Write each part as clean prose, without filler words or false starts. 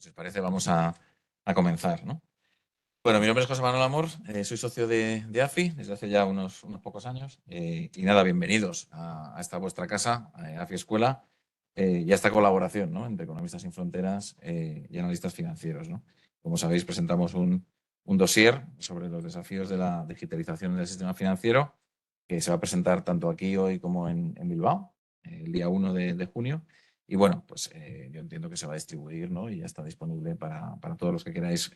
Si os parece, vamos a comenzar, ¿no? Bueno, mi nombre es José Manuel Amor, soy socio de AFI desde hace ya unos pocos años. Y nada, bienvenidos a esta vuestra casa, AFI Escuela, y a esta colaboración, ¿no?, entre Economistas Sin Fronteras y analistas financieros, ¿no? Como sabéis, presentamos un dossier sobre los desafíos de la digitalización del sistema financiero, que se va a presentar tanto aquí hoy como en Bilbao, el día 1 de junio. Y bueno, pues yo entiendo que se va a distribuir, ¿no?, y ya está disponible para todos los que queráis,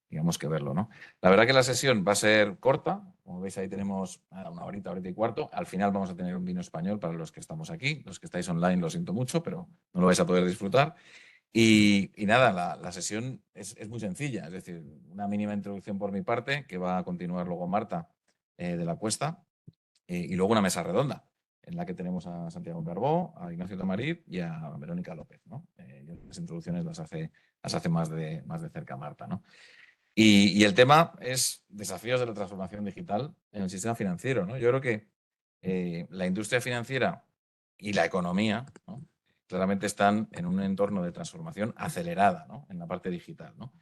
digamos, que verlo, ¿no? La verdad que la sesión va a ser corta. Como veis, ahí tenemos una horita y cuarto. Al final vamos a tener un vino español para los que estamos aquí. Los que estáis online lo siento mucho, pero no lo vais a poder disfrutar. Y nada, la sesión es muy sencilla. Es decir, una mínima introducción por mi parte, que va a continuar luego Marta de la Cuesta, y luego una mesa redonda en la que tenemos a Santiago Carbó, a Ignacio Tamarit y a Verónica López, ¿no? Las introducciones las hace más de cerca Marta, ¿no? Y el tema es desafíos de la transformación digital en el sistema financiero, ¿no? Yo creo que la industria financiera y la economía, ¿no?, claramente están en un entorno de transformación acelerada, ¿no?, en la parte digital, ¿no?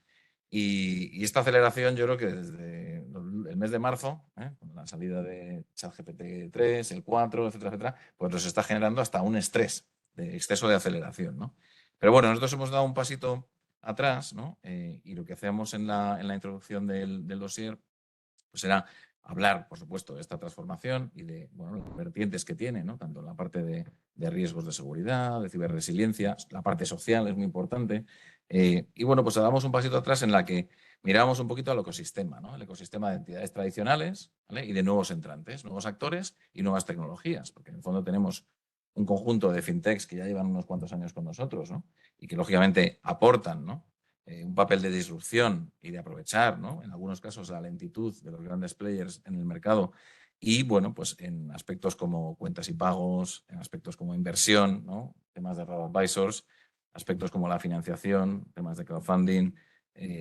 Y esta aceleración, yo creo que desde el mes de marzo, con la salida de ChatGPT 3, el 4, etcétera, etcétera, pues nos está generando hasta un estrés de exceso de aceleración, ¿no? Pero bueno, nosotros hemos dado un pasito atrás, ¿no? Y lo que hacemos en la introducción del dossier pues era hablar, por supuesto, de esta transformación y de, bueno, las vertientes que tiene, ¿no?, tanto en la parte de riesgos de seguridad, de ciberresiliencia, la parte social es muy importante. Y bueno, pues damos un pasito atrás en la que miramos un poquito al ecosistema, ¿no?, el ecosistema de entidades tradicionales, ¿vale?, y de nuevos entrantes, nuevos actores y nuevas tecnologías, porque en el fondo tenemos un conjunto de fintechs que ya llevan unos cuantos años con nosotros, ¿no?, y que lógicamente aportan, ¿no?, un papel de disrupción y de aprovechar, ¿no?, en algunos casos, la lentitud de los grandes players en el mercado. Y bueno, pues en aspectos como cuentas y pagos, en aspectos como inversión, ¿no?, temas de robo-advisors, aspectos como la financiación, temas de crowdfunding,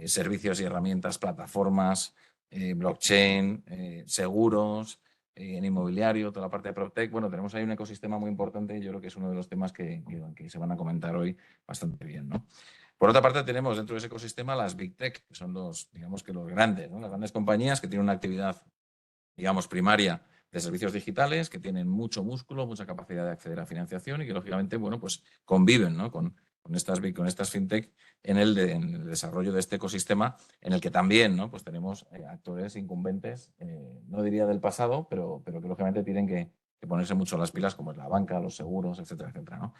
servicios y herramientas, plataformas, blockchain, seguros, en inmobiliario, toda la parte de PropTech. Bueno, tenemos ahí un ecosistema muy importante y yo creo que es uno de los temas que se van a comentar hoy bastante bien, ¿no? Por otra parte, tenemos dentro de ese ecosistema las Big Tech, que son digamos que los grandes, ¿no?, las grandes compañías que tienen una actividad, digamos, primaria de servicios digitales, que tienen mucho músculo, mucha capacidad de acceder a financiación y que, lógicamente, bueno, pues conviven, ¿no?, con estas fintech en el desarrollo de este ecosistema, en el que también, ¿no?, pues tenemos actores incumbentes, no diría del pasado, pero que, lógicamente, tienen que ponerse mucho las pilas, como es la banca, los seguros, etcétera, etcétera, ¿no?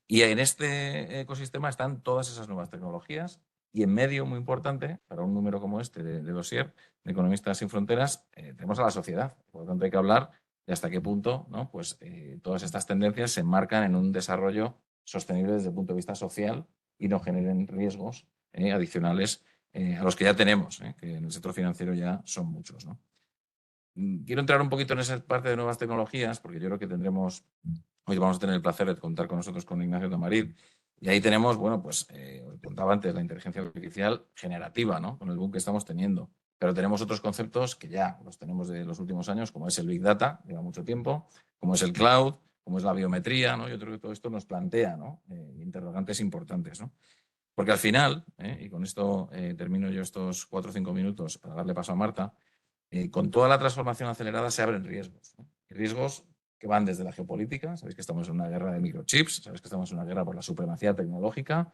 Y en este ecosistema están todas esas nuevas tecnologías y en medio, muy importante, para un número como este de dossier, de Economistas Sin Fronteras, tenemos a la sociedad. Por lo tanto, hay que hablar de hasta qué punto, ¿no?, pues todas estas tendencias se enmarcan en un desarrollo sostenible desde el punto de vista social y no generen riesgos adicionales a los que ya tenemos, que en el sector financiero ya son muchos, ¿no? Quiero entrar un poquito en esa parte de nuevas tecnologías, porque yo creo que hoy vamos a tener el placer de contar con nosotros con Ignacio Tamarit. Y ahí tenemos, bueno, pues contaba antes, la inteligencia artificial generativa, ¿no?, con el boom que estamos teniendo. Pero tenemos otros conceptos que ya los tenemos de los últimos años, como es el Big Data, lleva mucho tiempo, como es el Cloud, como es la biometría, ¿no? Yo creo que todo esto nos plantea, ¿no?, interrogantes importantes, ¿no? Porque al final, y con esto termino yo estos 4 o 5 minutos para darle paso a Marta, con toda la transformación acelerada se abren riesgos, ¿no? Riesgos que van desde la geopolítica, sabéis que estamos en una guerra de microchips, sabéis que estamos en una guerra por la supremacía tecnológica,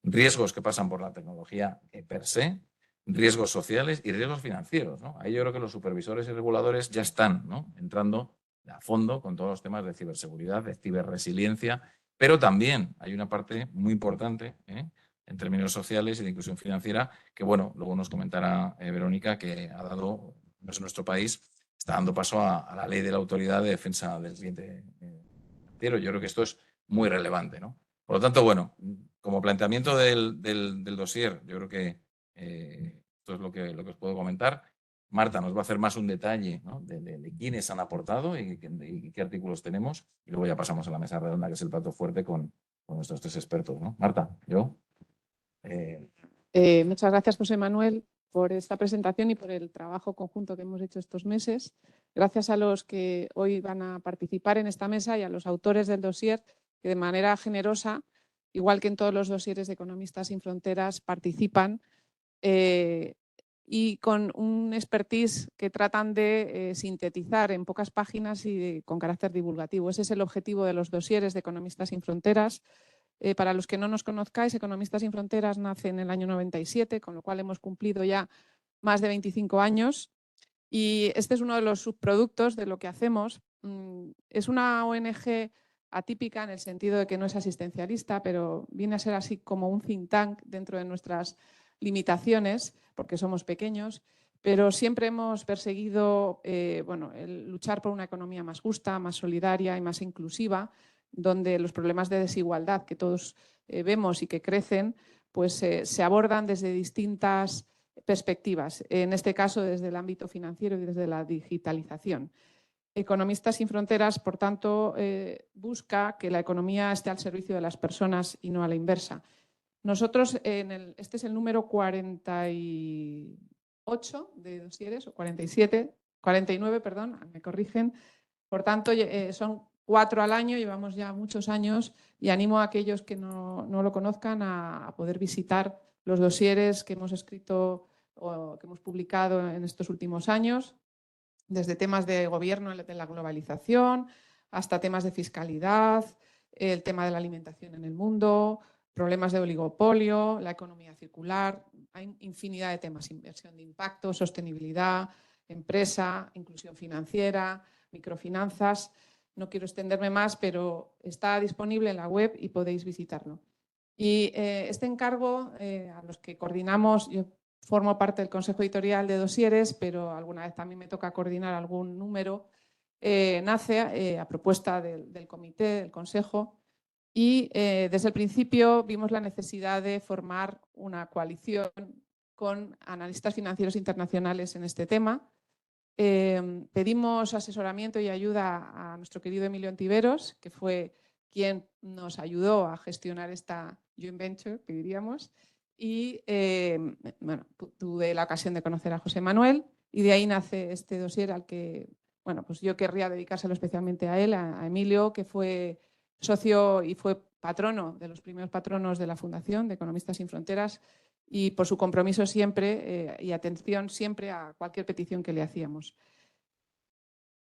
riesgos que pasan por la tecnología per se, riesgos sociales y riesgos financieros, ¿no? Ahí yo creo que los supervisores y reguladores ya están, ¿no?, entrando a fondo con todos los temas de ciberseguridad, de ciberresiliencia, pero también hay una parte muy importante en términos sociales y de inclusión financiera que, bueno, luego nos comentará Verónica, que ha dado, no es nuestro país, está dando paso a la ley de la Autoridad de Defensa del Cliente Financiero. Yo creo que esto es muy relevante, ¿no? Por lo tanto, bueno, como planteamiento del dossier, yo creo que esto es lo que os puedo comentar. Marta nos va a hacer más un detalle, ¿no?, de quiénes han aportado y qué artículos tenemos. Y luego ya pasamos a la mesa redonda, que es el plato fuerte con nuestros 3 expertos, ¿no? Marta, yo. Muchas gracias, José Manuel, por esta presentación y por el trabajo conjunto que hemos hecho estos meses. Gracias a los que hoy van a participar en esta mesa y a los autores del dossier, que de manera generosa igual que en todos los dosieres de Economistas Sin Fronteras, participan y con un expertise que tratan de sintetizar en pocas páginas y con carácter divulgativo. Ese es el objetivo de los dosieres de Economistas Sin Fronteras. Para los que no nos conozcáis, Economistas Sin Fronteras nace en el año 97, con lo cual hemos cumplido ya más de 25 años. Y este es uno de los subproductos de lo que hacemos. Es una ONG atípica en el sentido de que no es asistencialista, pero viene a ser así como un think tank dentro de nuestras limitaciones, porque somos pequeños, pero siempre hemos perseguido el luchar por una economía más justa, más solidaria y más inclusiva, donde los problemas de desigualdad que todos vemos y que crecen, pues se abordan desde distintas perspectivas, en este caso desde el ámbito financiero y desde la digitalización. Economistas Sin Fronteras, por tanto, busca que la economía esté al servicio de las personas y no a la inversa. Nosotros, este es el número 48 de dosieres, o 47, 49, perdón, me corrigen. Por tanto, son 4 al año, llevamos ya muchos años y animo a aquellos que no lo conozcan a poder visitar los dosieres que hemos escrito o que hemos publicado en estos últimos años, desde temas de gobierno de la globalización hasta temas de fiscalidad, el tema de la alimentación en el mundo, problemas de oligopolio, la economía circular. Hay infinidad de temas: inversión de impacto, sostenibilidad, empresa, inclusión financiera, microfinanzas. No quiero extenderme más, pero está disponible en la web y podéis visitarlo. Y este encargo, a los que coordinamos, yo formo parte del Consejo Editorial de Dosieres, pero alguna vez también me toca coordinar algún número, nace a propuesta del comité, del Consejo, y desde el principio vimos la necesidad de formar una coalición con analistas financieros internacionales en este tema. Pedimos asesoramiento y ayuda a nuestro querido Emilio Ontiveros, que fue quien nos ayudó a gestionar esta joint venture, que diríamos, y tuve la ocasión de conocer a José Manuel y de ahí nace este dossier al que pues yo querría dedicárselo especialmente a él, a Emilio, que fue socio y fue patrono de los primeros patronos de la Fundación de Economistas Sin Fronteras, y por su compromiso siempre y atención siempre a cualquier petición que le hacíamos.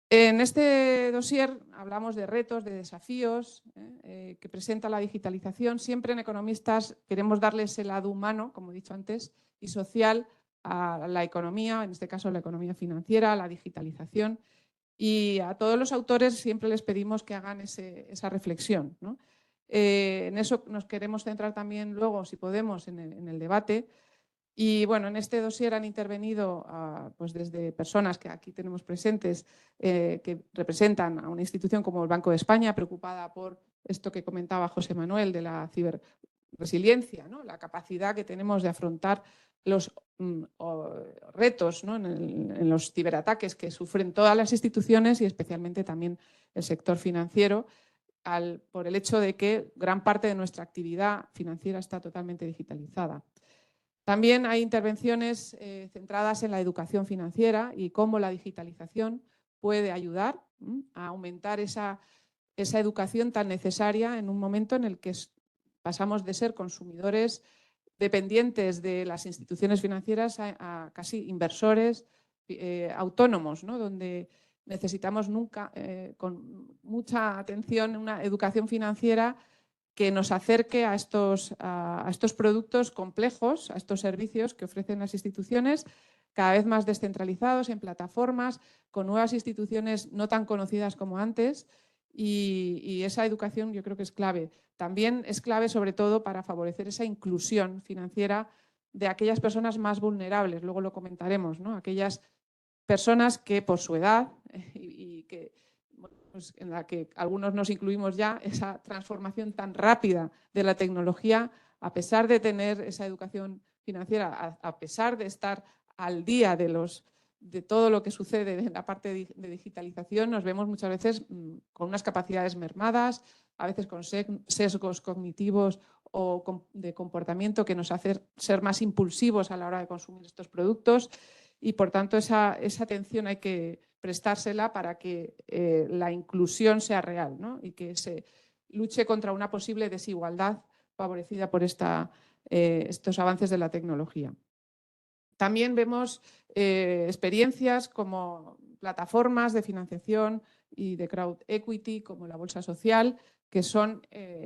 En este dossier hablamos de retos, de desafíos que presenta la digitalización. Siempre en Economistas queremos darles el lado humano, como he dicho antes, y social a la economía, en este caso la economía financiera, a la digitalización. Y a todos los autores siempre les pedimos que hagan esa reflexión, ¿no? En eso nos queremos centrar también luego, si podemos, en el debate. Y bueno, en este dossier han intervenido pues desde personas que aquí tenemos presentes, que representan a una institución como el Banco de España, preocupada por esto que comentaba José Manuel de la ciberresiliencia, ¿no? La capacidad que tenemos de afrontar los retos, ¿no? en los ciberataques que sufren todas las instituciones y especialmente también el sector financiero, por el hecho de que gran parte de nuestra actividad financiera está totalmente digitalizada. También hay intervenciones centradas en la educación financiera y cómo la digitalización puede ayudar a aumentar esa educación tan necesaria en un momento en el que pasamos de ser consumidores dependientes de las instituciones financieras a casi inversores autónomos, ¿no? Donde necesitamos con mucha atención una educación financiera que nos acerque a estos productos complejos, a estos servicios que ofrecen las instituciones, cada vez más descentralizados, en plataformas, con nuevas instituciones no tan conocidas como antes, y esa educación yo creo que es clave. También es clave sobre todo para favorecer esa inclusión financiera de aquellas personas más vulnerables, luego lo comentaremos, ¿no? Aquellas personas que por su edad y que pues en la que algunos nos incluimos ya, esa transformación tan rápida de la tecnología, a pesar de tener esa educación financiera, a pesar de estar al día de todo lo que sucede en la parte de digitalización, nos vemos muchas veces con unas capacidades mermadas, a veces con sesgos cognitivos o de comportamiento que nos hace ser más impulsivos a la hora de consumir estos productos, y por tanto esa atención hay que prestársela para que la inclusión sea real, ¿no? Y que se luche contra una posible desigualdad favorecida por estos avances de la tecnología. También vemos experiencias como plataformas de financiación y de crowd equity, como la Bolsa Social, que son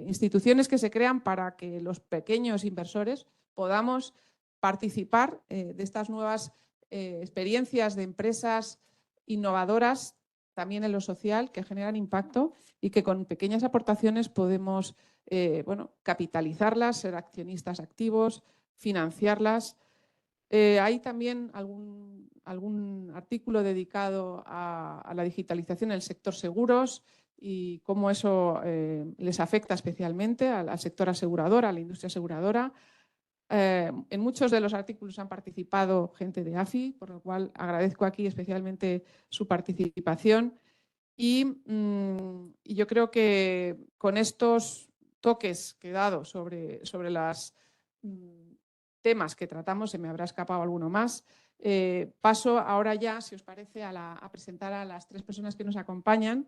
instituciones que se crean para que los pequeños inversores podamos participar de estas nuevas experiencias de empresas innovadoras, también en lo social, que generan impacto y que con pequeñas aportaciones podemos capitalizarlas, ser accionistas activos, financiarlas. Hay también algún artículo dedicado a la digitalización en el sector seguros y cómo eso les afecta especialmente al sector asegurador, a la industria aseguradora. En muchos de los artículos han participado gente de AFI, por lo cual agradezco aquí especialmente su participación. Y yo creo que con estos toques que he dado sobre los temas que tratamos, se me habrá escapado alguno más, paso ahora ya, si os parece, a presentar a las 3 personas que nos acompañan.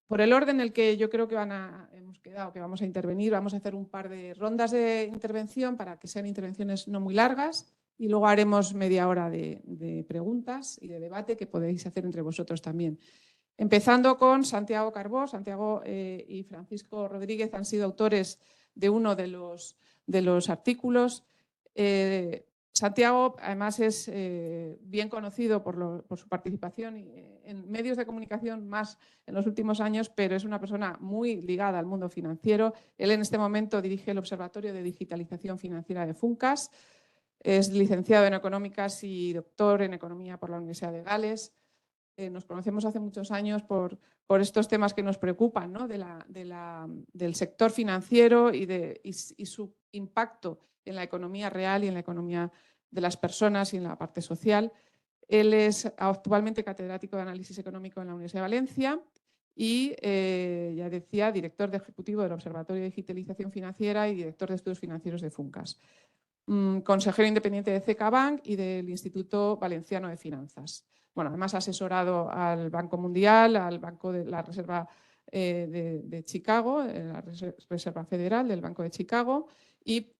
Por el orden en el que yo creo que hemos quedado, que vamos a intervenir, vamos a hacer un par de rondas de intervención para que sean intervenciones no muy largas y luego haremos media hora de preguntas y de debate que podéis hacer entre vosotros también. Empezando con Santiago Carbó. Santiago y Francisco Rodríguez han sido autores de uno de los artículos. Santiago, además, es bien conocido por su participación en medios de comunicación más en los últimos años, pero es una persona muy ligada al mundo financiero. Él en este momento dirige el Observatorio de Digitalización Financiera de Funcas. Es licenciado en Económicas y doctor en Economía por la Universidad de Gales. Nos conocemos hace muchos años por estos temas que nos preocupan, ¿no? del sector financiero y su impacto en la economía real y en la economía de las personas y en la parte social. Él es actualmente catedrático de Análisis Económico en la Universidad de Valencia y, ya decía, director ejecutivo del Observatorio de Digitalización Financiera y director de Estudios Financieros de Funcas. Consejero independiente de CK Bank y del Instituto Valenciano de Finanzas. Bueno, además ha asesorado al Banco Mundial, al Banco de la Reserva de Chicago, la Reserva Federal del Banco de Chicago, y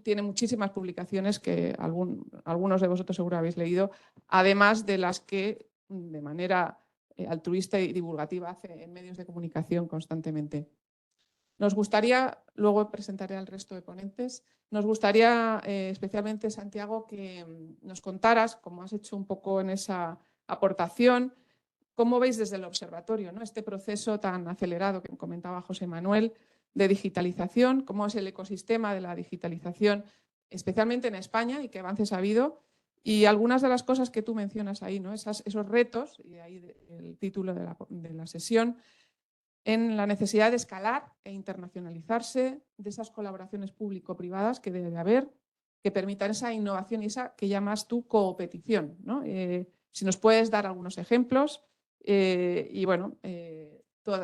tiene muchísimas publicaciones que algunos de vosotros seguro habéis leído, además de las que de manera altruista y divulgativa hace en medios de comunicación constantemente. Nos gustaría, luego presentaré al resto de ponentes, nos gustaría especialmente, Santiago, que nos contaras, como has hecho un poco en esa aportación, cómo veis desde el observatorio, ¿no? Este proceso tan acelerado que comentaba José Manuel de digitalización, cómo es el ecosistema de la digitalización, especialmente en España, y qué avances ha habido, y algunas de las cosas que tú mencionas ahí, ¿no? Esos retos, y de ahí el título de la sesión, en la necesidad de escalar e internacionalizarse, de esas colaboraciones público-privadas que debe haber, que permitan esa innovación y esa que llamas tú coopetición, ¿no? Si nos puedes dar algunos ejemplos y bueno,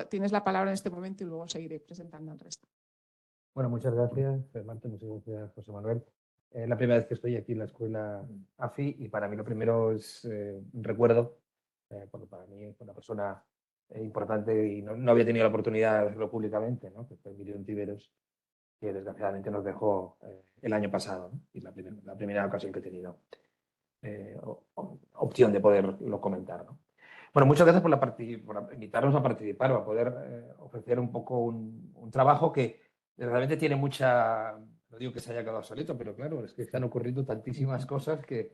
tienes la palabra en este momento y luego seguiré presentando al resto. Bueno, muchas gracias, Marta, muchas gracias, José Manuel. Es la primera vez que estoy aquí en la escuela AFI y para mí lo primero es un recuerdo, porque para mí es una persona importante y no había tenido la oportunidad de hacerlo públicamente, ¿no? Que fue Emilio Ontiveros, que desgraciadamente nos dejó el año pasado, ¿no? Y la primera ocasión que he tenido opción de poderlo comentar, ¿no? Bueno, muchas gracias por invitarnos a participar, a poder ofrecer un poco un trabajo que realmente tiene mucha, no digo que se haya quedado solito, pero claro, es que están ocurriendo tantísimas cosas que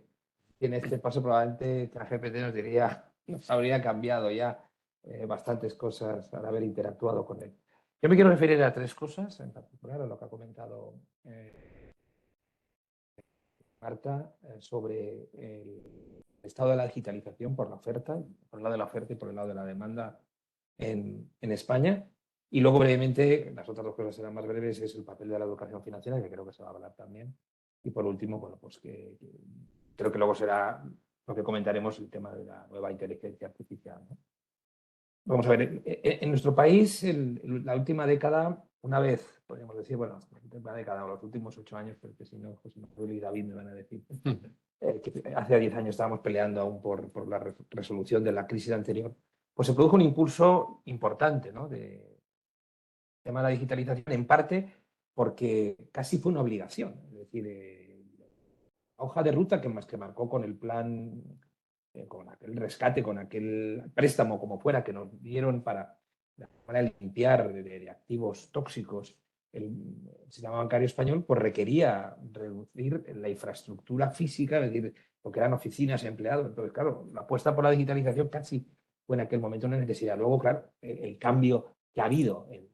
en este paso probablemente ChatGPT nos habría cambiado ya bastantes cosas al haber interactuado con él. Yo me quiero referir a 3 cosas, en particular a lo que ha comentado Marta sobre el estado de la digitalización por la oferta, por el lado de la oferta y por el lado de la demanda en España. Y luego, brevemente, las otras 2 cosas serán más breves, es el papel de la educación financiera, que creo que se va a hablar también. Y por último, bueno, pues que creo que luego será lo que comentaremos, el tema de la nueva inteligencia artificial, ¿no? Vamos a ver, en nuestro país, la última década, una vez, podríamos decir, bueno, la última década o los últimos 8 años, porque si no, José Manuel y David me van a decir que hace 10 años estábamos peleando aún por la resolución de la crisis anterior, pues se produjo un impulso importante, ¿no? tema de la digitalización, en parte porque casi fue una obligación. Es decir, la hoja de ruta que marcó con el plan, con aquel rescate, con aquel préstamo, como fuera, que nos dieron para limpiar de activos tóxicos el sistema bancario español, pues requería reducir la infraestructura física, es decir, lo que eran oficinas y empleados. Entonces, claro, la apuesta por la digitalización casi fue en aquel momento una necesidad. Luego, claro, el cambio que ha habido en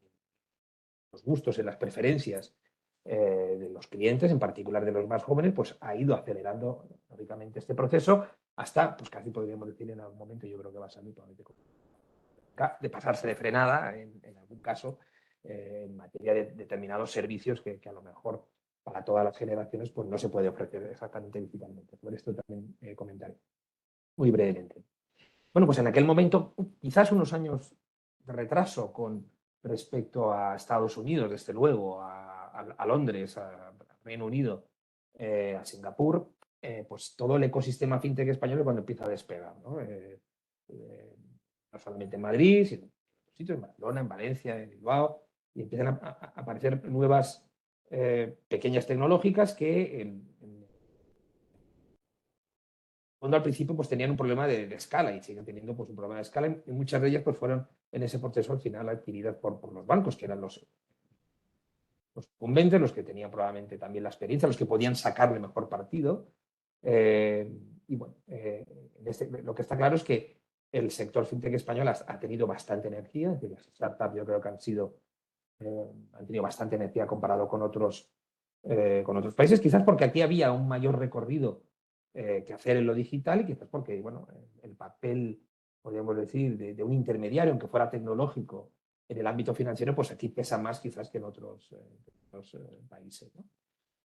los gustos, en las preferencias de los clientes, en particular de los más jóvenes, pues ha ido acelerando, lógicamente, este proceso hasta, pues casi podríamos decir en algún momento, yo creo que va a salir de pasarse de frenada, en algún caso, en materia de determinados servicios que a lo mejor para todas las generaciones pues no se puede ofrecer exactamente digitalmente. Por esto también comentaré muy brevemente. Bueno, pues en aquel momento, quizás unos años de retraso con respecto a Estados Unidos, desde luego, a Londres, a Reino Unido, a Singapur, pues todo el ecosistema fintech español es cuando empieza a despegar, ¿no? No solamente en Madrid, sino en otros sitios, en Barcelona, en Valencia, en Bilbao, y empiezan a aparecer nuevas pequeñas tecnológicas que cuando al principio pues tenían un problema de escala y siguen teniendo pues un problema de escala y muchas de ellas pues fueron en ese proceso al final adquiridas por los bancos, que eran los incumbentes, los que tenían probablemente también la experiencia, los que podían sacarle mejor partido. Y bueno, lo que está claro es que el sector fintech español ha tenido bastante energía, es decir, las startups yo creo que han tenido bastante energía comparado con otros países, quizás porque aquí había un mayor recorrido que hacer en lo digital y quizás porque, bueno, el papel, podríamos decir, de un intermediario, aunque fuera tecnológico, en el ámbito financiero, pues aquí pesa más quizás que en otros países, ¿no?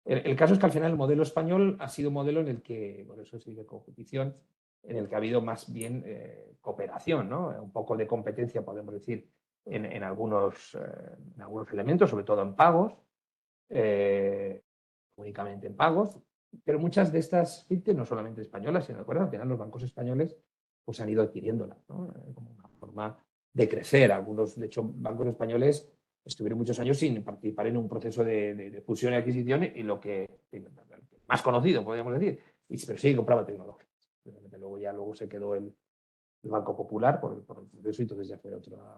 El caso es que al final el modelo español ha sido un modelo en el que, por eso sí de competición, en el que ha habido más bien cooperación, ¿no? Un poco de competencia, podemos decir, en algunos elementos, sobre todo en pagos, únicamente en pagos, pero muchas de estas fintech, no solamente españolas, sino al final los bancos españoles pues han ido adquiriéndolas, ¿no? Como una forma de crecer. Algunos, de hecho, bancos españoles estuvieron muchos años sin participar en un proceso de fusión y adquisición y lo que más conocido, podríamos decir, pero sí compraba tecnología. Luego se quedó el Banco Popular por el proceso y entonces ya fue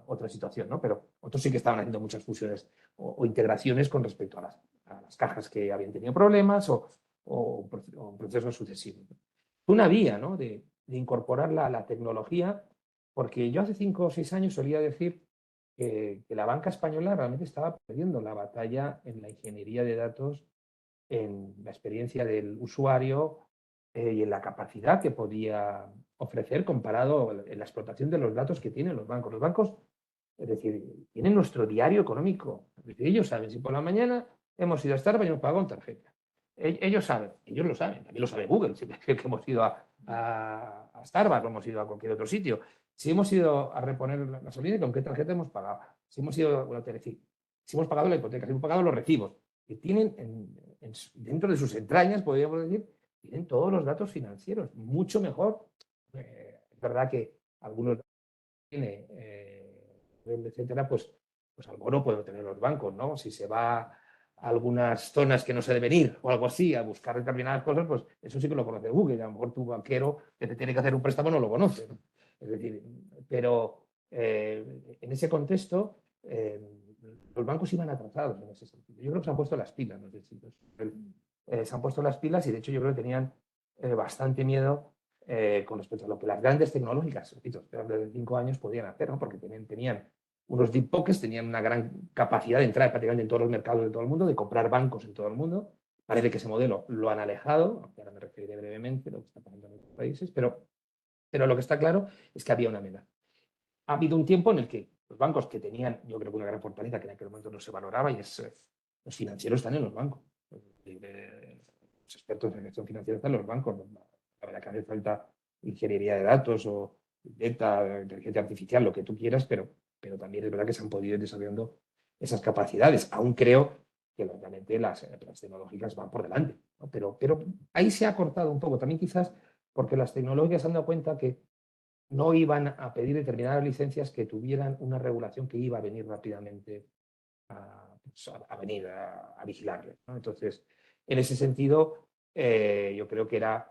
otra situación, ¿no? Pero otros sí que estaban haciendo muchas fusiones o integraciones con respecto a las cajas que habían tenido problemas o procesos sucesivos. Fue una vía, ¿no? de incorporar la tecnología, porque yo hace 5 o 6 años solía decir que la banca española realmente estaba perdiendo la batalla en la ingeniería de datos, en la experiencia del usuario y en la capacidad que podía ofrecer comparado en la explotación de los datos que tienen los bancos. Los bancos, es decir, tienen nuestro diario económico. Es decir, ellos saben si por la mañana hemos ido a Starbucks y hemos pagado con tarjeta. Ellos saben, ellos lo saben, también lo sabe Google, si que hemos ido a Starbucks o hemos ido a cualquier otro sitio. Si hemos ido a reponer la gasolina, ¿con qué tarjeta hemos pagado? Si hemos ido a si hemos pagado la hipoteca, si hemos pagado los recibos, que tienen dentro de sus entrañas, podríamos decir, tienen todos los datos financieros, mucho mejor. Es verdad que algunos tiene, etcétera, pues algo no pueden tener los bancos, ¿no? Si se va a algunas zonas que no se deben ir o algo así a buscar determinadas cosas, pues eso sí que lo conoce Google. A lo mejor tu banquero que te tiene que hacer un préstamo no lo conoce, ¿no? Es decir, pero en ese contexto los bancos iban atrasados en ese sentido. Yo creo que se han puesto las pilas, no sé si se han puesto las pilas y de hecho yo creo que tenían bastante miedo con respecto a lo que las grandes tecnológicas, repito, de 5 años podían hacer, ¿no? Porque tenían unos deep pockets, tenían una gran capacidad de entrar prácticamente en todos los mercados de todo el mundo, de comprar bancos en todo el mundo. Parece que ese modelo lo han alejado, aunque ahora me referiré brevemente a lo que está pasando en otros países, pero lo que está claro es que había una amenaza. Ha habido un tiempo en el que los bancos que tenían, yo creo que una gran fortaleza que en aquel momento no se valoraba, y es los financieros están en los bancos. Los expertos en gestión financiera están en los bancos. La verdad que hace falta ingeniería de datos o inteligencia artificial, lo que tú quieras, pero también es verdad que se han podido ir desarrollando esas capacidades. Aún creo que obviamente las tecnológicas van por delante, ¿no? Pero ahí se ha cortado un poco. También quizás porque las tecnológicas se han dado cuenta que no iban a pedir determinadas licencias que tuvieran una regulación que iba a venir rápidamente a venir a vigilarles, ¿no? Entonces, en ese sentido, yo creo que era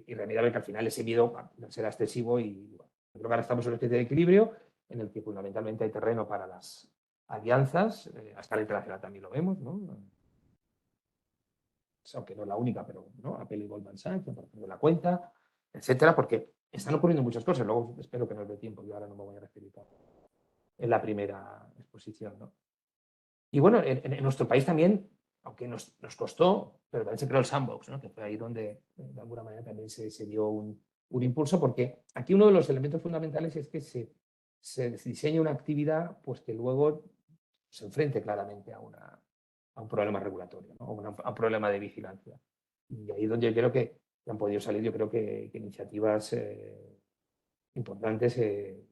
irremediable que al final ese miedo será excesivo y bueno, creo que ahora estamos en una especie de equilibrio en el que fundamentalmente hay terreno para las alianzas, a escala internacional también lo vemos, ¿no? Aunque no es la única, pero ¿no? Apple y Goldman Sachs, por ejemplo, la cuenta, etcétera, porque están ocurriendo muchas cosas. Luego espero que nos dé tiempo, yo ahora no me voy a referir en la primera exposición, ¿no? Y bueno, en nuestro país también, aunque nos costó, pero también se creó el sandbox, ¿no? Que fue ahí donde de alguna manera también se dio un impulso, porque aquí uno de los elementos fundamentales es que se diseña una actividad pues que luego se enfrente claramente a un problema regulatorio, ¿no? A un problema de vigilancia. Y ahí es donde yo creo que han podido salir, yo creo que iniciativas importantes e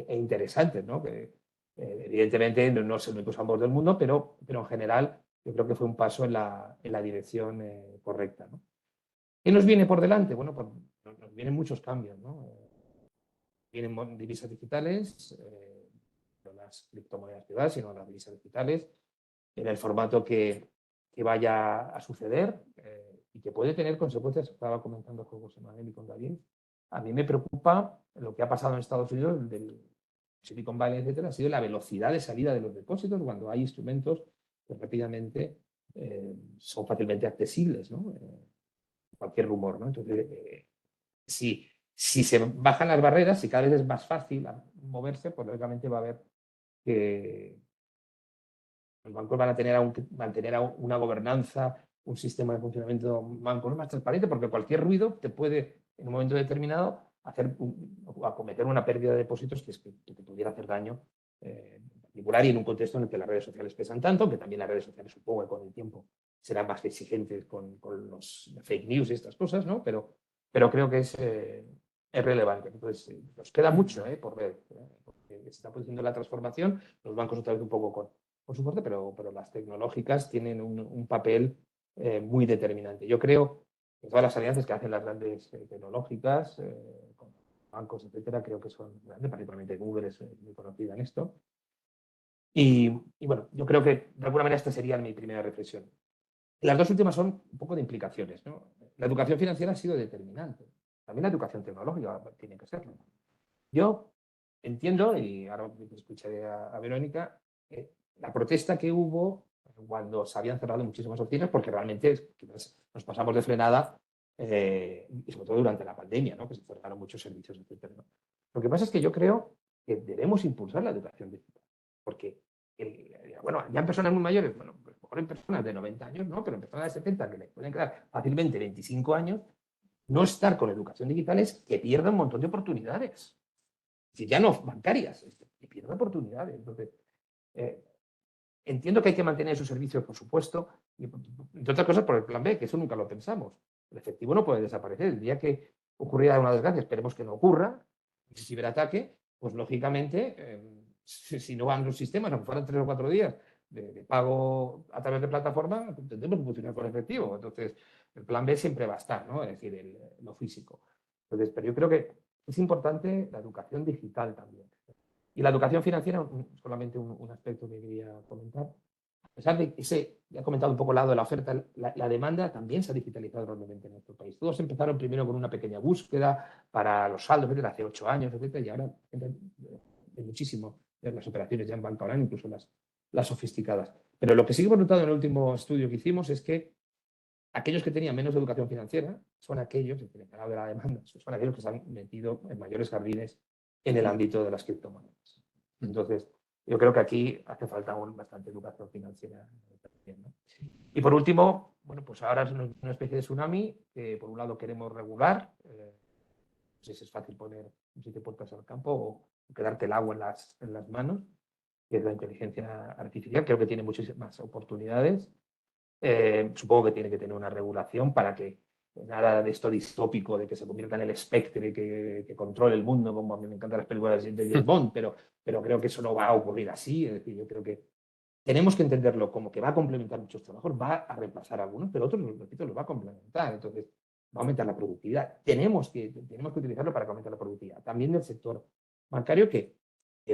interesantes, ¿no? Que, evidentemente no es el único sandbox del mundo, pero en general yo creo que fue un paso en la dirección correcta, ¿no? ¿Qué nos viene por delante? Bueno, pues nos vienen muchos cambios, ¿no? Vienen divisas digitales, no las criptomonedas privadas, sino las divisas digitales, en el formato que vaya a suceder y que puede tener consecuencias. Estaba comentando con José Manuel y con David. A mí me preocupa lo que ha pasado en Estados Unidos, del Silicon Valley, etcétera, ha sido la velocidad de salida de los depósitos cuando hay instrumentos que rápidamente son fácilmente accesibles, ¿no? Cualquier rumor, ¿no? Entonces, si se bajan las barreras, si cada vez es más fácil moverse, pues lógicamente va a haber que los bancos van a mantener una gobernanza, un sistema de funcionamiento banco más transparente, porque cualquier ruido te puede, en un momento determinado, acometer una pérdida de depósitos que te pudiera hacer daño en particular y en un contexto en el que las redes sociales pesan tanto, que también las redes sociales, supongo que con el tiempo serán más exigentes con los fake news y estas cosas, ¿no? Pero creo que es relevante. Entonces, nos queda mucho por ver, porque se está produciendo la transformación, los bancos otra vez un poco con su fuerte, pero las tecnológicas tienen un papel muy determinante. Yo creo que todas las alianzas que hacen las grandes tecnológicas, con bancos, etcétera, creo que son grandes, particularmente Google es muy conocida en esto. Y bueno, yo creo que de alguna manera esta sería mi primera reflexión. Las dos últimas son un poco de implicaciones, ¿no? La educación financiera ha sido determinante. También la educación tecnológica tiene que serlo. Yo entiendo, y ahora escucharé a Verónica, la protesta que hubo cuando se habían cerrado muchísimas oficinas, porque realmente nos pasamos de frenada, y sobre todo durante la pandemia, ¿no? Que se cerraron muchos servicios, etc., ¿no? Lo que pasa es que yo creo que debemos impulsar la educación digital, porque, bueno, ya en personas muy mayores, bueno, pues mejor en personas de 90 años, ¿no? Pero en personas de 70 que le pueden quedar fácilmente 25 años, no estar con educación digital es que pierda un montón de oportunidades. Si ya no bancarias, que pierda oportunidades. Entonces, entiendo que hay que mantener esos servicios, por supuesto, y entre otras cosas por el plan B, que eso nunca lo pensamos. El efectivo no puede desaparecer. El día que ocurriera una desgracia, esperemos que no ocurra, ese ciberataque, pues lógicamente, si no van los sistemas, aunque fueran 3 o 4 días de pago a través de plataforma, tendremos que funcionar con efectivo. Entonces, el plan B siempre va a estar, ¿no? Es decir, lo físico. Entonces, pero yo creo que es importante la educación digital también. Y la educación financiera, solamente un aspecto que quería comentar. A pesar de ese, ya he comentado un poco el lado de la oferta, la demanda también se ha digitalizado enormemente en nuestro país. Todos empezaron primero con una pequeña búsqueda para los saldos, etcétera, hace 8 años, etcétera, y ahora hay muchísimo las operaciones ya en banca online, incluso las sofisticadas. Pero lo que sí hemos notado en el último estudio que hicimos es que aquellos que tenían menos educación financiera son aquellos, en el canal de la demanda, son aquellos que se han metido en mayores jardines en el ámbito de las criptomonedas. Entonces, yo creo que aquí hace falta aún bastante educación financiera también, ¿no? Y por último, bueno, pues ahora es una especie de tsunami que por un lado queremos regular, no sé si es fácil poner 7 puertas al campo o quedarte el agua en las manos, que es la inteligencia artificial, creo que tiene muchísimas oportunidades. Supongo que tiene que tener una regulación para que nada de esto distópico de que se convierta en el espectre que controle el mundo, como a mí me encantan las películas de James Bond, pero creo que eso no va a ocurrir así. Es decir, yo creo que tenemos que entenderlo como que va a complementar muchos trabajos, va a reemplazar algunos, pero otros, repito, los va a complementar. Entonces, va a aumentar la productividad. Tenemos que utilizarlo para aumentar la productividad. También del sector bancario, que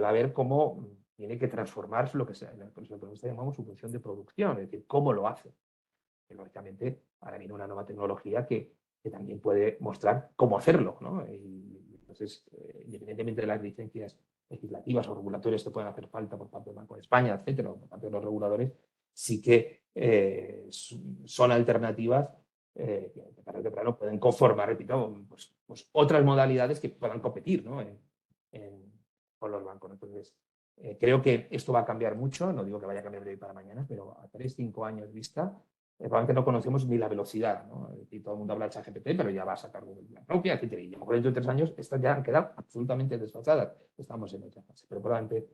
va a ver cómo tiene que transformar lo que nosotros llamamos su función de producción, es decir, cómo lo hace. Y, lógicamente, ahora viene una nueva tecnología que también puede mostrar cómo hacerlo, ¿no? Y entonces, independientemente de las licencias legislativas o regulatorias que puedan hacer falta por parte del Banco de España, etcétera, o por parte de los reguladores, sí que son alternativas que tarde o temprano pueden conformar, repito, pues otras modalidades que puedan competir, ¿no? Con los bancos. Entonces, creo que esto va a cambiar mucho, no digo que vaya a cambiar de hoy para mañana, pero a 3-5 años vista, probablemente no conocemos ni la velocidad, ¿no? Y todo el mundo habla de ChatGPT, pero ya va a sacar la propia, etcétera. Y a lo mejor dentro de 3 años estas ya han quedado absolutamente desfasadas. Estamos en otra fase, pero probablemente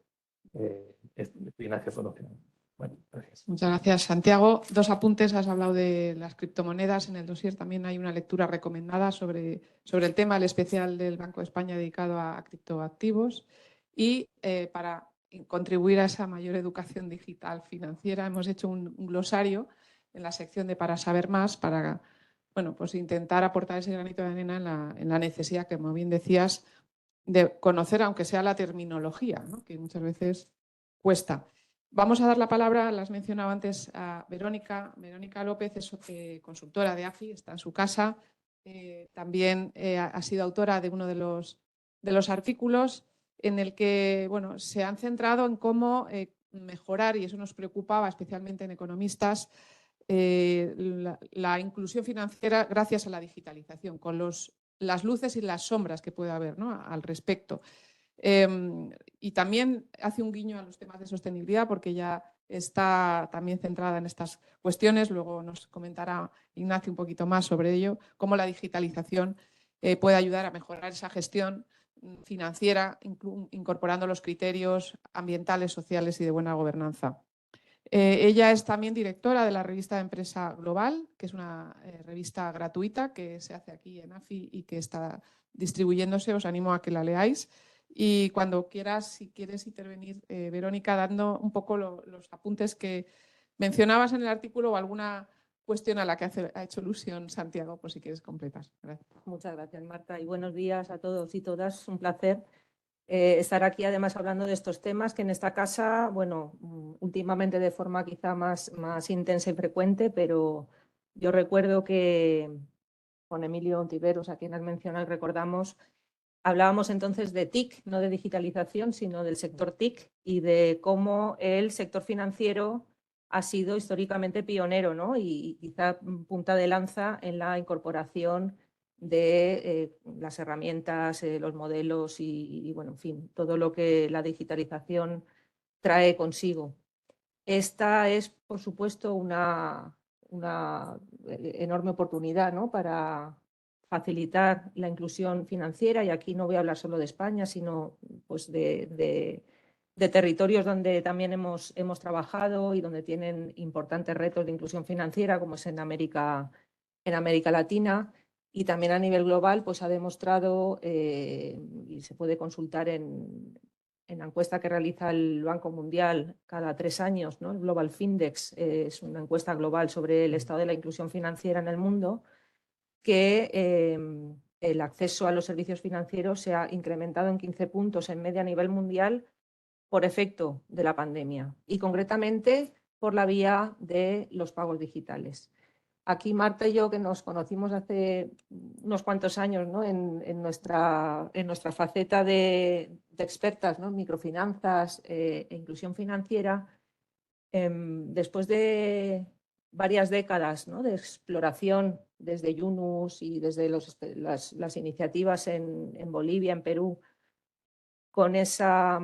estoy en hacia solucionar. Bueno, gracias. Muchas gracias, Santiago. 2 apuntes. Has hablado de las criptomonedas. En el dossier también hay una lectura recomendada sobre el tema, el especial del Banco de España dedicado a criptoactivos. Y para contribuir a esa mayor educación digital financiera, hemos hecho un glosario en la sección de Para saber más, para pues intentar aportar ese granito de arena en la necesidad, que como bien decías, de conocer, aunque sea la terminología, ¿no? Que muchas veces cuesta. Vamos a dar la palabra, las mencionaba antes, a Verónica. Verónica López es consultora de AFI, está en su casa. También ha sido autora de uno de los artículos en el que se han centrado en cómo mejorar, y eso nos preocupaba especialmente en economistas, la inclusión financiera gracias a la digitalización, con las luces y las sombras que puede haber, ¿no?, al respecto. Y también hace un guiño a los temas de sostenibilidad, porque ya está también centrada en estas cuestiones. Luego nos comentará Ignacio un poquito más sobre ello, cómo la digitalización puede ayudar a mejorar esa gestión financiera, incorporando los criterios ambientales, sociales y de buena gobernanza. Ella es también directora de la revista de Empresa Global, que es una revista gratuita que se hace aquí en AFI y que está distribuyéndose. Os animo a que la leáis. Y cuando quieras, si quieres intervenir, Verónica, dando un poco los apuntes que mencionabas en el artículo o alguna cuestión a la que ha hecho alusión Santiago, pues si quieres completar. Gracias. Muchas gracias, Marta, y buenos días a todos y todas. Un placer estar aquí, además, hablando de estos temas que en esta casa, últimamente de forma quizá más intensa y frecuente, pero yo recuerdo que con Emilio Ontiveros, a quien has mencionado y recordamos, hablábamos entonces de TIC, no de digitalización, sino del sector TIC, y de cómo el sector financiero ha sido históricamente pionero, ¿no? Y quizá punta de lanza en la incorporación de las herramientas, los modelos y, bueno, en fin, todo lo que la digitalización trae consigo. Esta es, por supuesto, una enorme oportunidad, ¿no?, para facilitar la inclusión financiera, y aquí no voy a hablar solo de España, sino pues de territorios donde también hemos trabajado y donde tienen importantes retos de inclusión financiera, como es en América Latina, y también a nivel global pues ha demostrado, y se puede consultar en la encuesta que realiza el Banco Mundial cada 3 años, ¿no? El Global Findex es una encuesta global sobre el estado de la inclusión financiera en el mundo, que el acceso a los servicios financieros se ha incrementado en 15 puntos en media a nivel mundial por efecto de la pandemia, y concretamente por la vía de los pagos digitales. Aquí Marta y yo, que nos conocimos hace unos cuantos años, ¿no?, en nuestra faceta de expertas, ¿no?, en microfinanzas e inclusión financiera, después de varias décadas, ¿no?, de exploración desde Yunus y desde las iniciativas en Bolivia, en Perú, con esa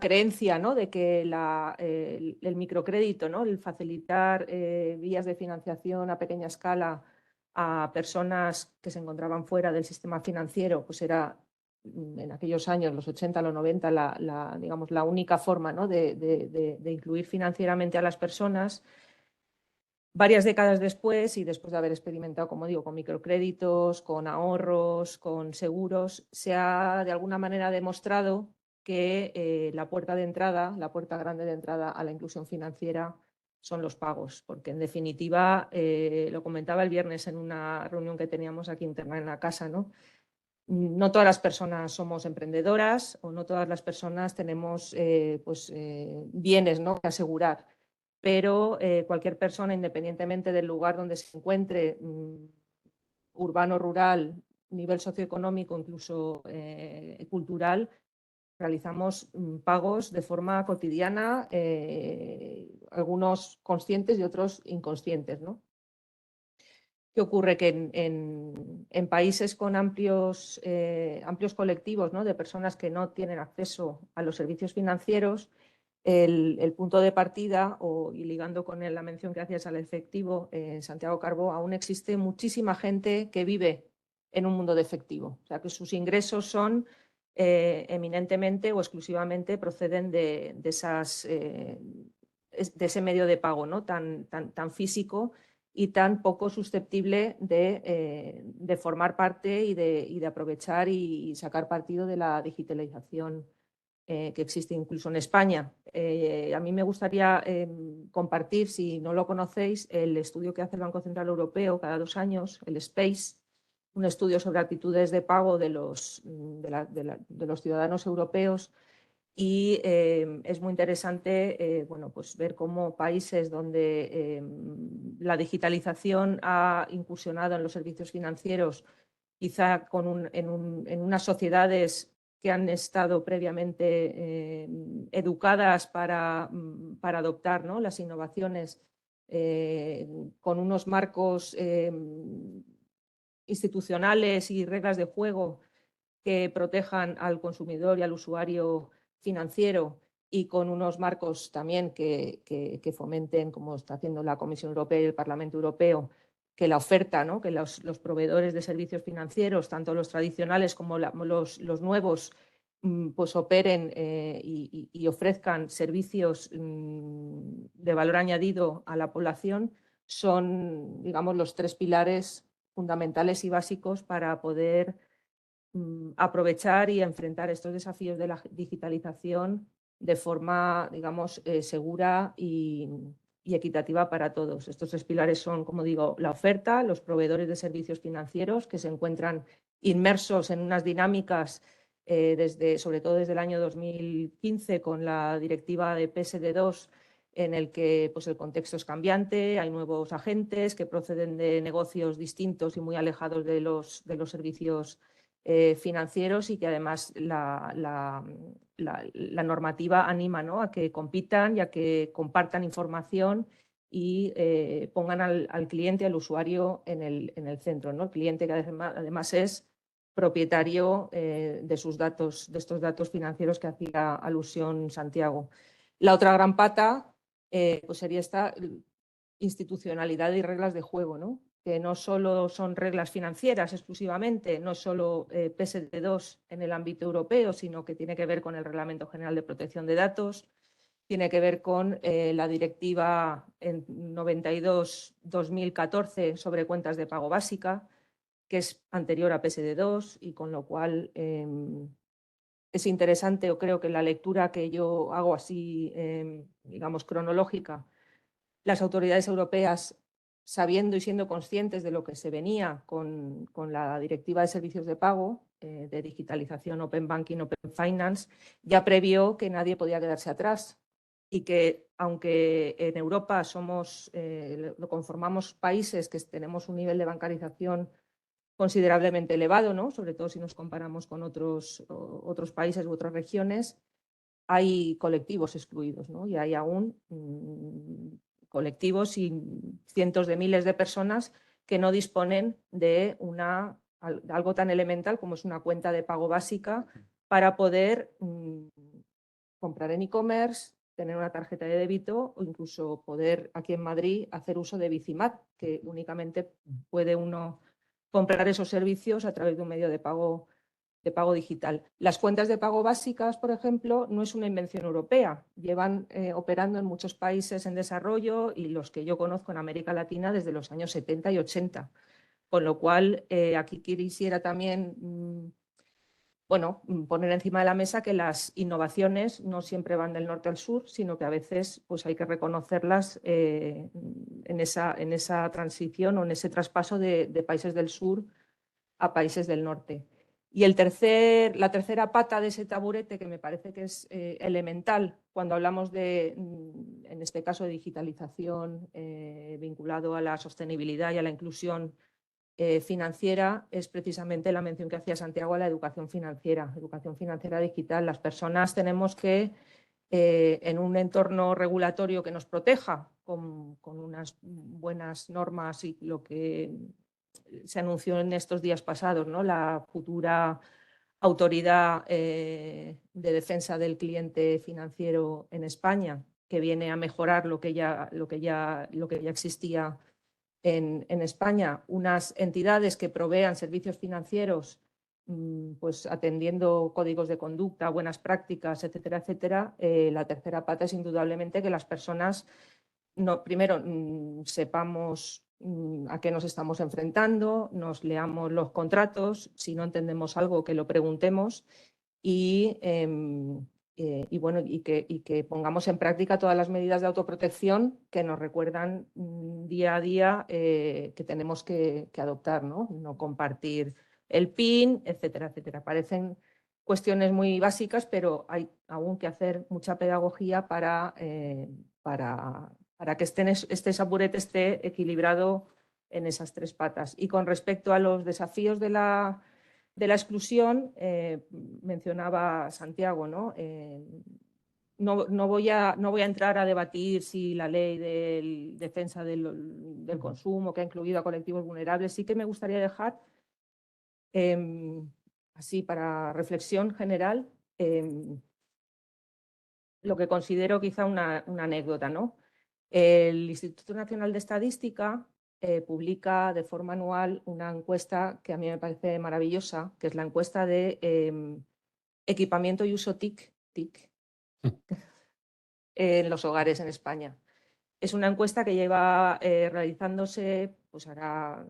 creencia, ¿no?, de que el microcrédito, ¿no?, el facilitar vías de financiación a pequeña escala a personas que se encontraban fuera del sistema financiero, pues era en aquellos años, los 80, los 90, digamos, la única forma, ¿no?, de incluir financieramente a las personas. Varias décadas después, y después de haber experimentado, como digo, con microcréditos, con ahorros, con seguros, se ha de alguna manera demostrado que la puerta grande de entrada a la inclusión financiera son los pagos, porque en definitiva, lo comentaba el viernes en una reunión que teníamos aquí interna en la casa, ¿no?, no todas las personas somos emprendedoras o no todas las personas tenemos bienes, ¿no?, que asegurar, pero cualquier persona, independientemente del lugar donde se encuentre, urbano, rural, nivel socioeconómico, incluso cultural, realizamos pagos de forma cotidiana, algunos conscientes y otros inconscientes, ¿no? ¿Qué ocurre? Que en países con amplios colectivos, ¿no?, de personas que no tienen acceso a los servicios financieros, el punto de partida, y ligando con la mención que hacías al efectivo, Santiago Carbó, aún existe muchísima gente que vive en un mundo de efectivo. O sea, que sus ingresos son eminentemente o exclusivamente proceden de ese medio de pago, ¿no?, tan físico y tan poco susceptible de formar parte y de aprovechar y sacar partido de la digitalización que existe incluso en España. A mí me gustaría compartir, si no lo conocéis, el estudio que hace el Banco Central Europeo cada 2 años, el SPACE, un estudio sobre actitudes de pago de los ciudadanos europeos. Y es muy interesante pues ver cómo países donde la digitalización ha incursionado en los servicios financieros, quizá en unas sociedades que han estado previamente educadas para adoptar, ¿no?, las innovaciones, con unos marcos institucionales y reglas de juego que protejan al consumidor y al usuario financiero, y con unos marcos también que fomenten, como está haciendo la Comisión Europea y el Parlamento Europeo, que la oferta, ¿no?, que los proveedores de servicios financieros, tanto los tradicionales como los nuevos, pues operen y ofrezcan servicios de valor añadido a la población, son, digamos, los 3 pilares fundamentales y básicos para poder aprovechar y enfrentar estos desafíos de la digitalización de forma, digamos, segura y equitativa para todos. Estos 3 pilares son, como digo, la oferta, los proveedores de servicios financieros, que se encuentran inmersos en unas dinámicas, sobre todo desde el año 2015, con la directiva de PSD2, en el que pues, el contexto es cambiante, hay nuevos agentes que proceden de negocios distintos y muy alejados de los servicios financieros, y que además la normativa anima, ¿no?, a que compitan y a que compartan información y pongan al cliente, al usuario en el centro, ¿no? El cliente que además es propietario de estos datos financieros que hacía alusión Santiago. La otra gran pata pues sería esta institucionalidad y reglas de juego, ¿no?, que no solo son reglas financieras exclusivamente, no es solo PSD2 en el ámbito europeo, sino que tiene que ver con el Reglamento General de Protección de Datos, tiene que ver con la Directiva 92/2014 sobre cuentas de pago básica, que es anterior a PSD2, y con lo cual es interesante, o creo que la lectura que yo hago así, digamos, cronológica, las autoridades europeas, sabiendo y siendo conscientes de lo que se venía con la Directiva de Servicios de Pago, de digitalización, Open Banking, Open Finance, ya previó que nadie podía quedarse atrás, y que aunque en Europa lo conformamos países que tenemos un nivel de bancarización considerablemente elevado, ¿no?, sobre todo si nos comparamos con otros países u otras regiones, hay colectivos excluidos, ¿no?, y hay aún colectivos y cientos de miles de personas que no disponen de algo tan elemental como es una cuenta de pago básica para poder comprar en e-commerce, tener una tarjeta de débito, o incluso poder aquí en Madrid hacer uso de Bicimat, que únicamente puede uno comprar esos servicios a través de un medio de pago digital. Las cuentas de pago básicas, por ejemplo, no es una invención europea. Llevan operando en muchos países en desarrollo, y los que yo conozco en América Latina, desde los años 70 y 80. Con lo cual, aquí quisiera también poner encima de la mesa que las innovaciones no siempre van del norte al sur, sino que a veces pues, hay que reconocerlas en esa transición o en ese traspaso de países del sur a países del norte. Y la tercera pata de ese taburete, que me parece que es elemental cuando hablamos de, en este caso, de digitalización vinculado a la sostenibilidad y a la inclusión financiera, es precisamente la mención que hacía Santiago a la educación financiera digital. Las personas tenemos que, en un entorno regulatorio que nos proteja, con unas buenas normas y lo que se anunció en estos días pasados, ¿no? La futura autoridad de defensa del cliente financiero en España, que viene a mejorar lo que ya existía en España, unas entidades que provean servicios financieros, pues atendiendo códigos de conducta, buenas prácticas, etcétera, etcétera. La tercera pata es indudablemente que las personas primero sepamos a qué nos estamos enfrentando, nos leamos los contratos, si no entendemos algo que lo preguntemos y bueno, y que pongamos en práctica todas las medidas de autoprotección que nos recuerdan día a día que tenemos que adoptar, ¿no? No compartir el PIN, etcétera, etcétera. Parecen cuestiones muy básicas, pero hay aún que hacer mucha pedagogía para que este taburete esté equilibrado en esas tres patas. Y con respecto a los desafíos de la exclusión, mencionaba Santiago, ¿no? No voy a entrar a debatir si la ley de defensa del consumo, que ha incluido a colectivos vulnerables, sí que me gustaría dejar, así para reflexión general, lo que considero quizá una anécdota, ¿no? El Instituto Nacional de Estadística publica de forma anual una encuesta que a mí me parece maravillosa, que es la encuesta de equipamiento y uso TIC en los hogares en España. Es una encuesta que lleva realizándose, pues ahora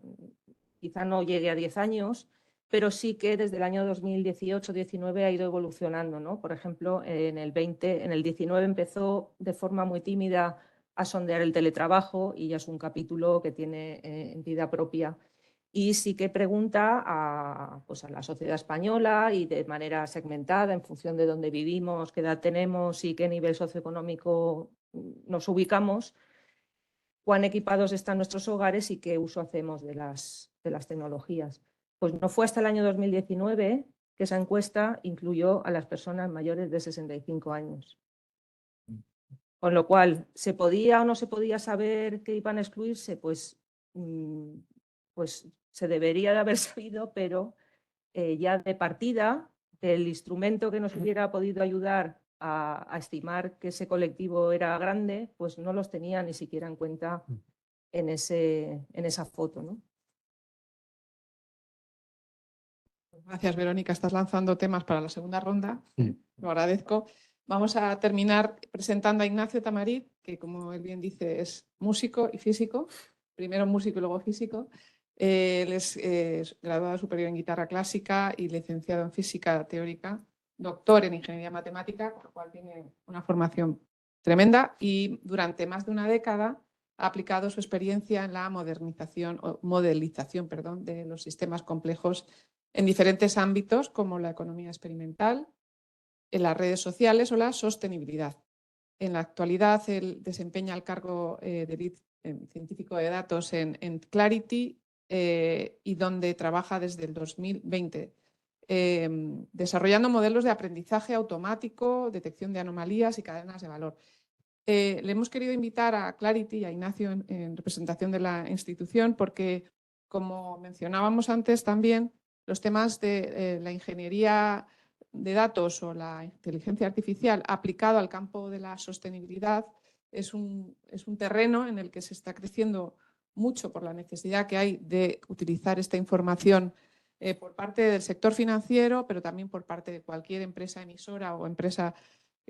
quizá no llegue a 10 años, pero sí que desde el año 2018-19 ha ido evolucionando, ¿no? Por ejemplo, en el 19 empezó de forma muy tímida a sondear el teletrabajo y ya es un capítulo que tiene entidad propia. Y sí que pregunta pues a la sociedad española y de manera segmentada en función de dónde vivimos, qué edad tenemos y qué nivel socioeconómico nos ubicamos, cuán equipados están nuestros hogares y qué uso hacemos de las tecnologías. Pues no fue hasta el año 2019 que esa encuesta incluyó a las personas mayores de 65 años. Con lo cual, ¿se podía o no se podía saber que iban a excluirse? Pues se debería de haber sabido, pero ya de partida, el instrumento que nos hubiera podido ayudar a estimar que ese colectivo era grande, pues no los tenía ni siquiera en cuenta en esa foto, ¿no? Gracias, Verónica. Estás lanzando temas para la segunda ronda. Lo agradezco. Vamos a terminar presentando a Ignacio Tamarit, que, como él bien dice, es músico y físico. Primero músico y luego físico. Él es graduado superior en guitarra clásica y licenciado en física teórica, doctor en ingeniería matemática, con lo cual tiene una formación tremenda y durante más de una década ha aplicado su experiencia en la modelización de los sistemas complejos en diferentes ámbitos como la economía experimental, en las redes sociales o la sostenibilidad. En la actualidad, él desempeña el cargo de lead científico de datos en Clarity y donde trabaja desde el 2020, desarrollando modelos de aprendizaje automático, detección de anomalías y cadenas de valor. Le hemos querido invitar a Clarity y a Ignacio en representación de la institución porque, como mencionábamos antes también, los temas de la ingeniería de datos o la inteligencia artificial aplicado al campo de la sostenibilidad es un terreno en el que se está creciendo mucho por la necesidad que hay de utilizar esta información por parte del sector financiero, pero también por parte de cualquier empresa emisora o empresa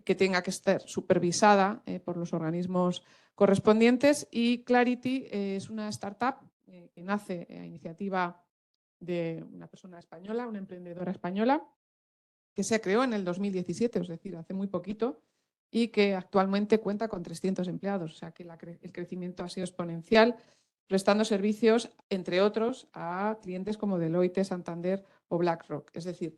que tenga que estar supervisada por los organismos correspondientes. Y Clarity es una startup que nace a iniciativa de una persona española, una emprendedora española, que se creó en el 2017, es decir, hace muy poquito, y que actualmente cuenta con 300 empleados, o sea que el crecimiento ha sido exponencial prestando servicios, entre otros, a clientes como Deloitte, Santander o BlackRock. Es decir,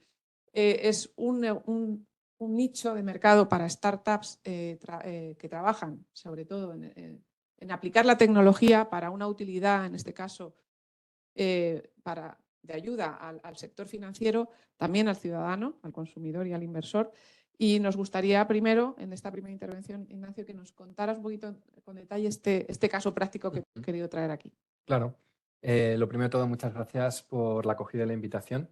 es un nicho de mercado para startups que trabajan sobre todo en aplicar la tecnología para una utilidad, en este caso, de ayuda al sector financiero, también al ciudadano, al consumidor y al inversor. Y nos gustaría primero, en esta primera intervención, Ignacio, que nos contaras un poquito con detalle este caso práctico que he querido traer aquí. Claro. Lo primero de todo, muchas gracias por la acogida de la invitación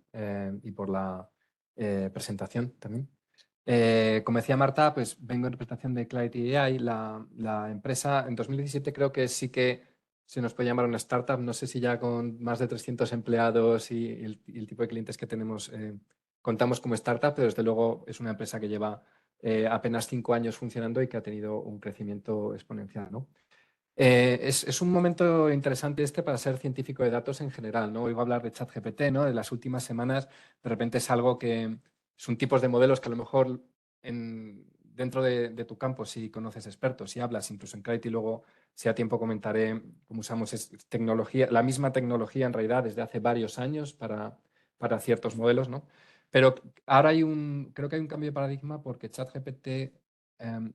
y por la presentación también. Como decía Marta, pues vengo en representación de Clarity AI. La empresa en 2017 creo que sí que se nos puede llamar una startup. No sé si ya con más de 300 empleados y el tipo de clientes que tenemos contamos como startup, pero desde luego es una empresa que lleva apenas 5 años funcionando y que ha tenido un crecimiento exponencial, ¿no? Es un momento interesante para ser científico de datos en general, ¿no? Oigo hablar de ChatGPT, ¿no? De las últimas semanas, de repente es algo que son tipos de modelos que a lo mejor dentro de tu campo, si conoces expertos, si hablas, incluso en Clarity, luego, si a tiempo comentaré cómo usamos tecnología, la misma tecnología en realidad desde hace varios años para ciertos modelos, ¿no? Pero ahora creo que hay un cambio de paradigma porque ChatGPT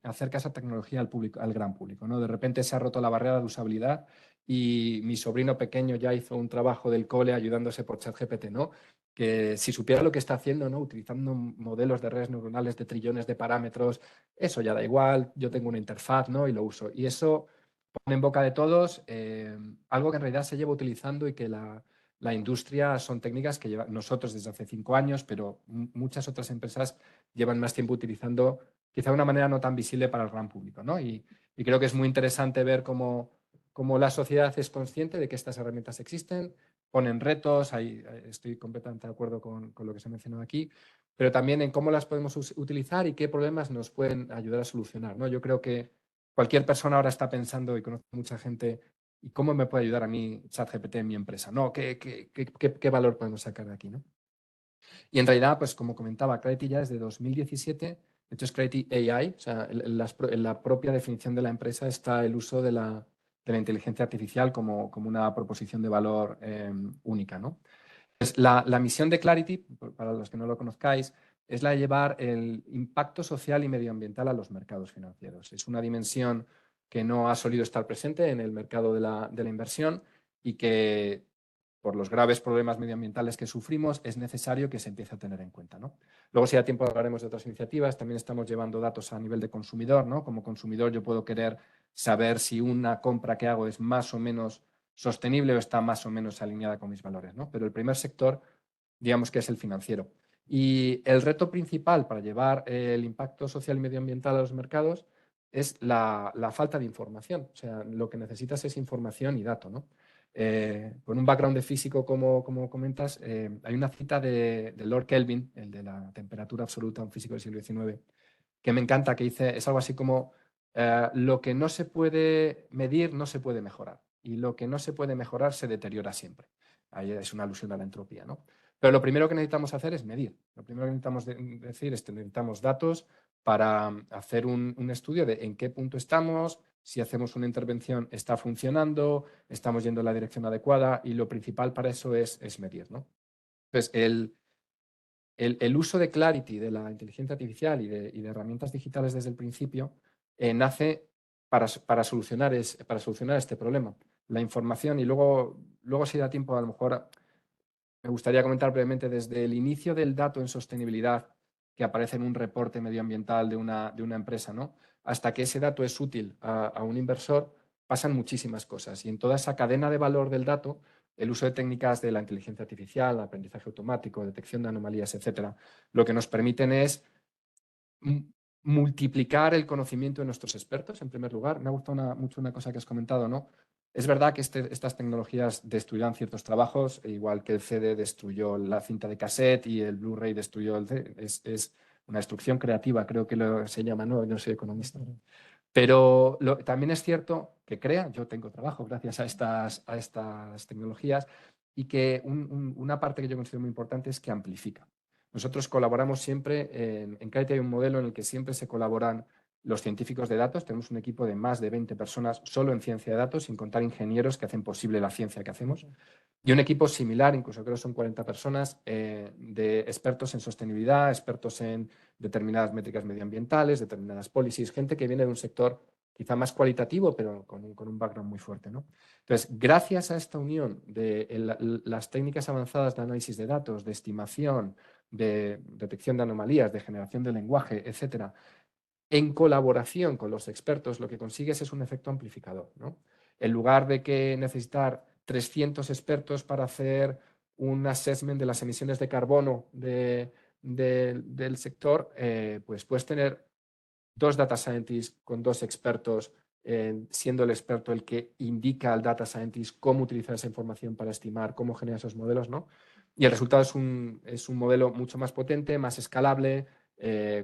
acerca esa tecnología al público, al gran público, ¿no? De repente se ha roto la barrera de usabilidad y mi sobrino pequeño ya hizo un trabajo del cole ayudándose por ChatGPT, ¿no? Que si supiera lo que está haciendo, ¿no? Utilizando modelos de redes neuronales de trillones de parámetros, eso ya da igual, yo tengo una interfaz, ¿no? Y lo uso. Y eso pone en boca de todos algo que en realidad se lleva utilizando y que la industria son técnicas que nosotros desde hace 5 años, pero muchas otras empresas llevan más tiempo utilizando quizá de una manera no tan visible para el gran público, ¿no? Y creo que es muy interesante ver cómo la sociedad es consciente de que estas herramientas existen, ponen retos, estoy completamente de acuerdo con lo que se ha mencionado aquí, pero también en cómo las podemos utilizar y qué problemas nos pueden ayudar a solucionar, ¿no? Yo creo que cualquier persona ahora está pensando, y conozco mucha gente, ¿y cómo me puede ayudar a mí ChatGPT en mi empresa? ¿No? ¿Qué valor podemos sacar de aquí, ¿no? Y en realidad, pues como comentaba, Clarity ya desde 2017, de hecho es Clarity AI, o sea, en la propia definición de la empresa está el uso de la inteligencia artificial como una proposición de valor única, ¿no? Pues la misión de Clarity, para los que no lo conozcáis, es la de llevar el impacto social y medioambiental a los mercados financieros. Es una dimensión que no ha solido estar presente en el mercado de la inversión y que por los graves problemas medioambientales que sufrimos, es necesario que se empiece a tener en cuenta, ¿no? Luego, si da tiempo, hablaremos de otras iniciativas. También estamos llevando datos a nivel de consumidor, ¿no? Como consumidor yo puedo querer saber si una compra que hago es más o menos sostenible o está más o menos alineada con mis valores, ¿no? Pero el primer sector, digamos que es el financiero. Y el reto principal para llevar el impacto social y medioambiental a los mercados es la falta de información. O sea, lo que necesitas es información y dato, ¿no? Con un background de físico, como comentas, hay una cita de Lord Kelvin, el de la temperatura absoluta, un físico del siglo XIX, que me encanta, que dice, es algo así como, lo que no se puede medir no se puede mejorar, y lo que no se puede mejorar se deteriora siempre. Ahí es una alusión a la entropía, ¿no? Pero lo primero que necesitamos hacer es medir. Lo primero que necesitamos decir es que necesitamos datos para hacer un estudio de en qué punto estamos, si hacemos una intervención está funcionando, estamos yendo en la dirección adecuada, y lo principal para eso es medir, ¿no? Entonces, el uso de Clarity, de la inteligencia artificial y de herramientas digitales desde el principio, nace para solucionar este problema. La información, y luego si da tiempo, a lo mejor me gustaría comentar brevemente desde el inicio del dato en sostenibilidad que aparece en un reporte medioambiental de una empresa, ¿no? Hasta que ese dato es útil a un inversor, pasan muchísimas cosas. Y en toda esa cadena de valor del dato, el uso de técnicas de la inteligencia artificial, aprendizaje automático, detección de anomalías, etcétera, lo que nos permiten es multiplicar el conocimiento de nuestros expertos, en primer lugar. Me ha gustado mucho una cosa que has comentado, ¿no? Es verdad que estas tecnologías destruirán ciertos trabajos, igual que el CD destruyó la cinta de cassette y el Blu-ray destruyó el CD. Es una destrucción creativa, creo que se llama, ¿no? Yo no soy economista. Pero también es cierto que yo tengo trabajo gracias a estas tecnologías, y que una parte que yo considero muy importante es que amplifica. Nosotros colaboramos siempre, en Clarity hay un modelo en el que siempre se colaboran los científicos de datos. Tenemos un equipo de más de 20 personas solo en ciencia de datos, sin contar ingenieros que hacen posible la ciencia que hacemos. Y un equipo similar, incluso creo que son 40 personas, de expertos en sostenibilidad, expertos en determinadas métricas medioambientales, determinadas policies, gente que viene de un sector quizá más cualitativo, pero con un background muy fuerte, ¿no? Entonces, gracias a esta unión de las técnicas avanzadas de análisis de datos, de estimación, de detección de anomalías, de generación de lenguaje, etcétera, en colaboración con los expertos, lo que consigues es un efecto amplificador, ¿no? En lugar de que necesitar 300 expertos para hacer un assessment de las emisiones de carbono del sector, pues puedes tener 2 data scientists con 2 expertos, siendo el experto el que indica al data scientist cómo utilizar esa información para estimar, cómo generar esos modelos, ¿no? Y el resultado es un modelo mucho más potente, más escalable,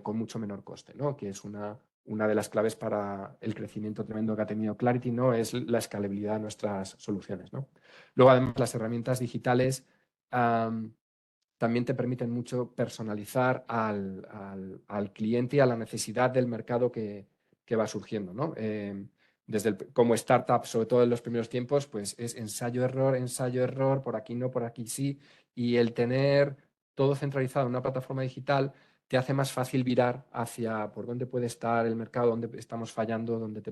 con mucho menor coste, ¿no? Que es una de las claves para el crecimiento tremendo que ha tenido Clarity, ¿no? Es la escalabilidad de nuestras soluciones, ¿no? Luego, además, las herramientas digitales también te permiten mucho personalizar al cliente y a la necesidad del mercado que va surgiendo, ¿no? Como startup, sobre todo en los primeros tiempos, pues es ensayo-error, por aquí no, por aquí sí, y el tener todo centralizado en una plataforma digital te hace más fácil virar hacia por dónde puede estar el mercado, dónde estamos fallando, dónde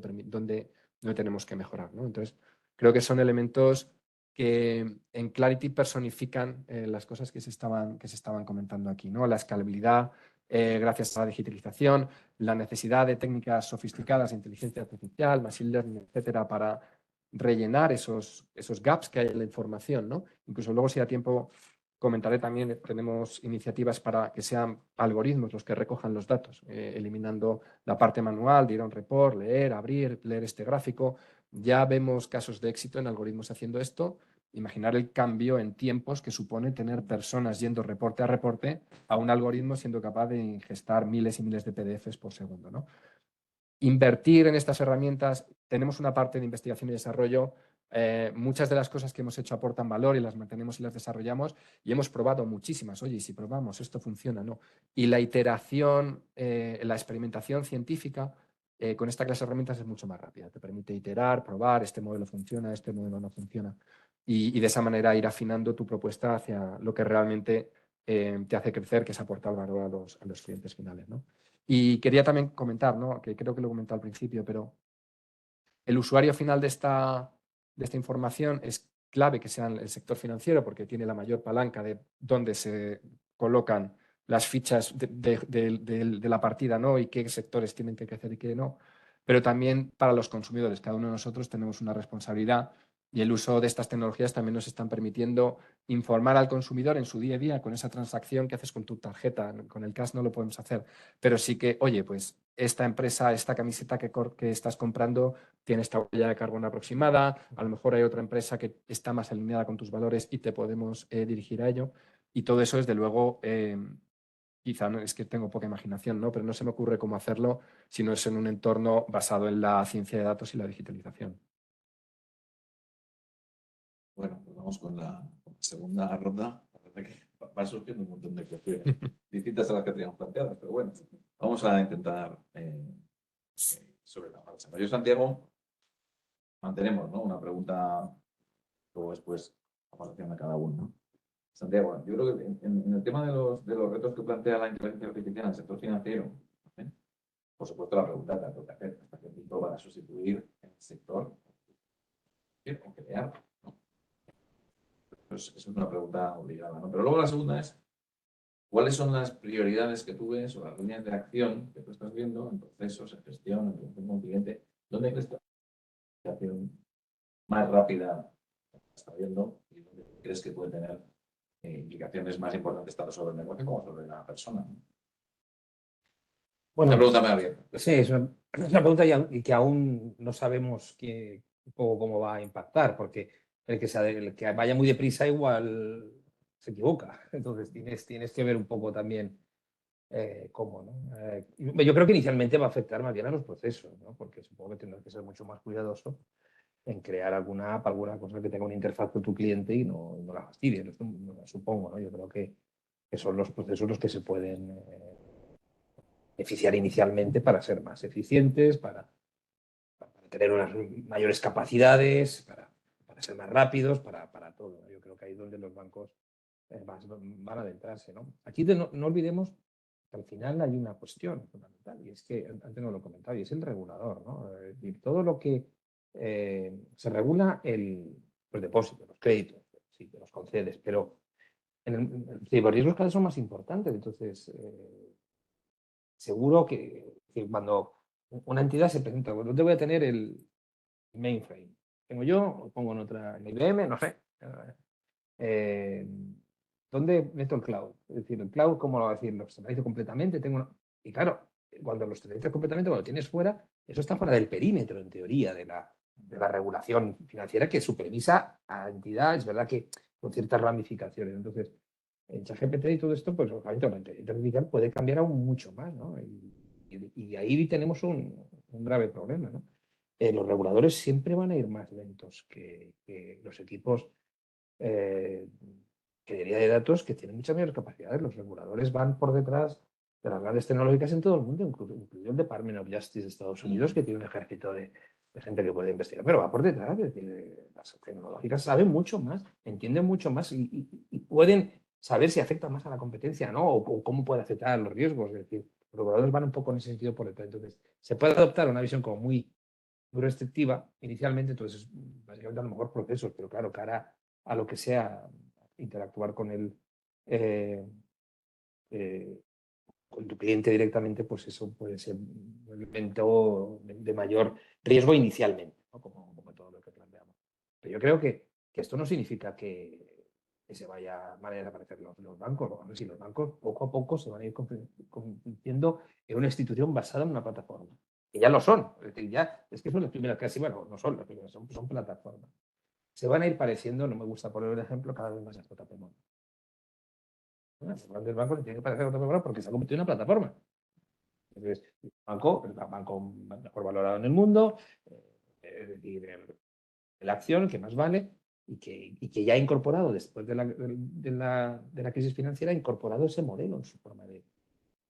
tenemos que mejorar, ¿no? Entonces, creo que son elementos que en Clarity personifican las cosas que se estaban comentando aquí, ¿no? La escalabilidad gracias a la digitalización, la necesidad de técnicas sofisticadas de inteligencia artificial, machine learning, etcétera, para rellenar esos gaps que hay en la información, ¿no? Incluso luego, si da tiempo, comentaré también, tenemos iniciativas para que sean algoritmos los que recojan los datos, eliminando la parte manual de ir a un report, leer, abrir, leer este gráfico. Ya vemos casos de éxito en algoritmos haciendo esto. Imaginar el cambio en tiempos que supone tener personas yendo reporte a reporte a un algoritmo siendo capaz de ingestar miles y miles de PDFs por segundo, ¿no? Invertir en estas herramientas, tenemos una parte de investigación y desarrollo. Muchas de las cosas que hemos hecho aportan valor y las mantenemos y las desarrollamos y hemos probado muchísimas. Oye, y si probamos, esto funciona, ¿no? Y la iteración, la experimentación científica con esta clase de herramientas es mucho más rápida. Te permite iterar, probar, este modelo funciona, este modelo no funciona. Y de esa manera ir afinando tu propuesta hacia lo que realmente te hace crecer, que es aportar valor a los clientes finales, ¿no? Y quería también comentar, ¿no? Que creo que lo he comentado al principio, pero el usuario final de esta información es clave que sea el sector financiero porque tiene la mayor palanca de dónde se colocan las fichas de la partida, ¿no? Y qué sectores tienen que crecer y qué no. Pero también para los consumidores, cada uno de nosotros tenemos una responsabilidad y el uso de estas tecnologías también nos están permitiendo informar al consumidor en su día a día con esa transacción que haces con tu tarjeta. Con el cash no lo podemos hacer, pero sí que, oye, pues esta empresa, esta camiseta que estás comprando tiene esta huella de carbono aproximada, a lo mejor hay otra empresa que está más alineada con tus valores y te podemos dirigir a ello. Y todo eso, desde luego, quizá no, es que tengo poca imaginación, ¿no? Pero no se me ocurre cómo hacerlo si no es en un entorno basado en la ciencia de datos y la digitalización. Bueno, pues vamos con la segunda ronda. La verdad que va surgiendo un montón de cuestiones distintas a las que teníamos planteadas, pero bueno, vamos a intentar sobre la marcha. Yo, Santiago, mantenemos, ¿no? Una pregunta, luego después vamos haciendo a cada uno, ¿no? Santiago, yo creo que en el tema de los retos que plantea la inteligencia artificial en el sector financiero, ¿eh? Por supuesto, la pregunta que tengo que hacer, ¿hasta qué punto van a sustituir el sector o crear? Pues esa es una pregunta obligada, ¿no? Pero luego la segunda es, ¿cuáles son las prioridades que tú ves o las líneas de acción que tú estás viendo en procesos, en gestión, en relación con cliente? ¿Dónde crees que la acción más rápida está viendo y dónde crees que puede tener implicaciones más importantes tanto sobre el negocio como sobre la persona, ¿no? Bueno, Una pregunta muy abierta. sí, es una pregunta y que aún no sabemos un poco cómo va a impactar, porque el que vaya muy deprisa igual se equivoca. Entonces tienes que ver un poco también cómo, ¿no? Yo creo que inicialmente va a afectar más bien a los procesos, ¿no? Porque supongo que tendrás que ser mucho más cuidadoso en crear alguna app, alguna cosa que tenga una interfaz con tu cliente y no la fastidie, supongo, ¿no? Yo creo que son los procesos los que se pueden beneficiar inicialmente para ser más eficientes, para tener unas mayores capacidades, para ser más rápidos, para todo, ¿no? Yo creo que ahí es donde los bancos van a adentrarse, ¿no? Aquí no olvidemos que al final hay una cuestión fundamental, y es que antes no lo he comentado, y es el regulador, ¿no? Es decir, todo lo que se regula los depósitos, los créditos, sí, te los concedes, pero los riesgos cada vez son más importantes. Entonces, seguro que cuando una entidad se presenta, ¿dónde voy a tener el mainframe? ¿Tengo yo? ¿O pongo en otra, en IBM? No sé. ¿Dónde meto el cloud? Es decir, el cloud, ¿cómo lo va a decir? Lo externalizo completamente. Y claro, cuando lo externalizas completamente, cuando lo tienes fuera, eso está fuera del perímetro, en teoría, de la regulación financiera que supervisa a entidades, es verdad que con ciertas ramificaciones. Entonces, en ChatGPT y todo esto, pues obviamente la inteligencia artificial puede cambiar aún mucho más, ¿no? Y ahí tenemos un grave problema, ¿no? Los reguladores siempre van a ir más lentos que los equipos de ingeniería de datos que tienen muchas mayores capacidades. Los reguladores van por detrás de las grandes tecnológicas en todo el mundo, incluido el Department of Justice de Estados Unidos, que tiene un ejército de gente que puede investigar, pero va por detrás. Es decir, las tecnológicas saben mucho más, entienden mucho más y pueden saber si afecta más a la competencia, ¿no? O cómo puede afectar a los riesgos. Es decir, los reguladores van un poco en ese sentido por detrás. Entonces, se puede adoptar una visión como muy restrictiva inicialmente, entonces básicamente a lo mejor procesos, pero claro, cara a lo que sea interactuar con con tu cliente directamente, pues eso puede ser un elemento de mayor riesgo inicialmente, ¿no? Como todo lo que planteamos. Pero yo creo que esto no significa que se van a desaparecer los bancos. ¿No? Si los bancos poco a poco se van a ir convirtiendo en una institución basada en una plataforma. Que ya lo son. Es decir, es que son las primeras casi, bueno, no son las primeras, son plataformas. Se van a ir pareciendo, no me gusta poner el ejemplo, cada vez más a JP Morgan. Los grandes bancos tienen que parecer a JP Morgan porque se ha convertido en una plataforma. Entonces, el banco mejor valorado en el mundo, es decir, la acción que más vale y que ya ha incorporado, después de la crisis financiera, ha incorporado ese modelo en su forma de.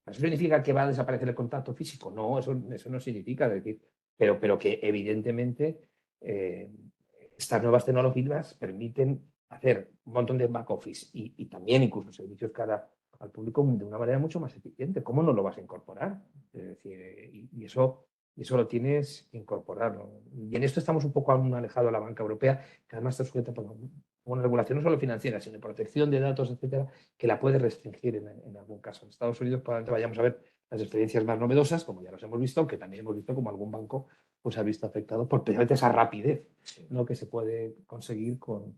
¿Eso significa que va a desaparecer el contacto físico? No, eso no significa, decir, pero que evidentemente estas nuevas tecnologías permiten hacer un montón de back office y también incluso servicios cara al público de una manera mucho más eficiente. ¿Cómo no lo vas a incorporar? Es decir, y eso lo tienes que incorporar, ¿no? Y en esto estamos un poco aún alejados de la banca europea, que además está sujeta por una regulación no solo financiera, sino de protección de datos, etcétera, que la puede restringir en algún caso. En Estados Unidos probablemente vayamos a ver las experiencias más novedosas, como ya los hemos visto, aunque también hemos visto como algún banco pues, ha visto afectado por precisamente esa rapidez, ¿no? Que se puede conseguir con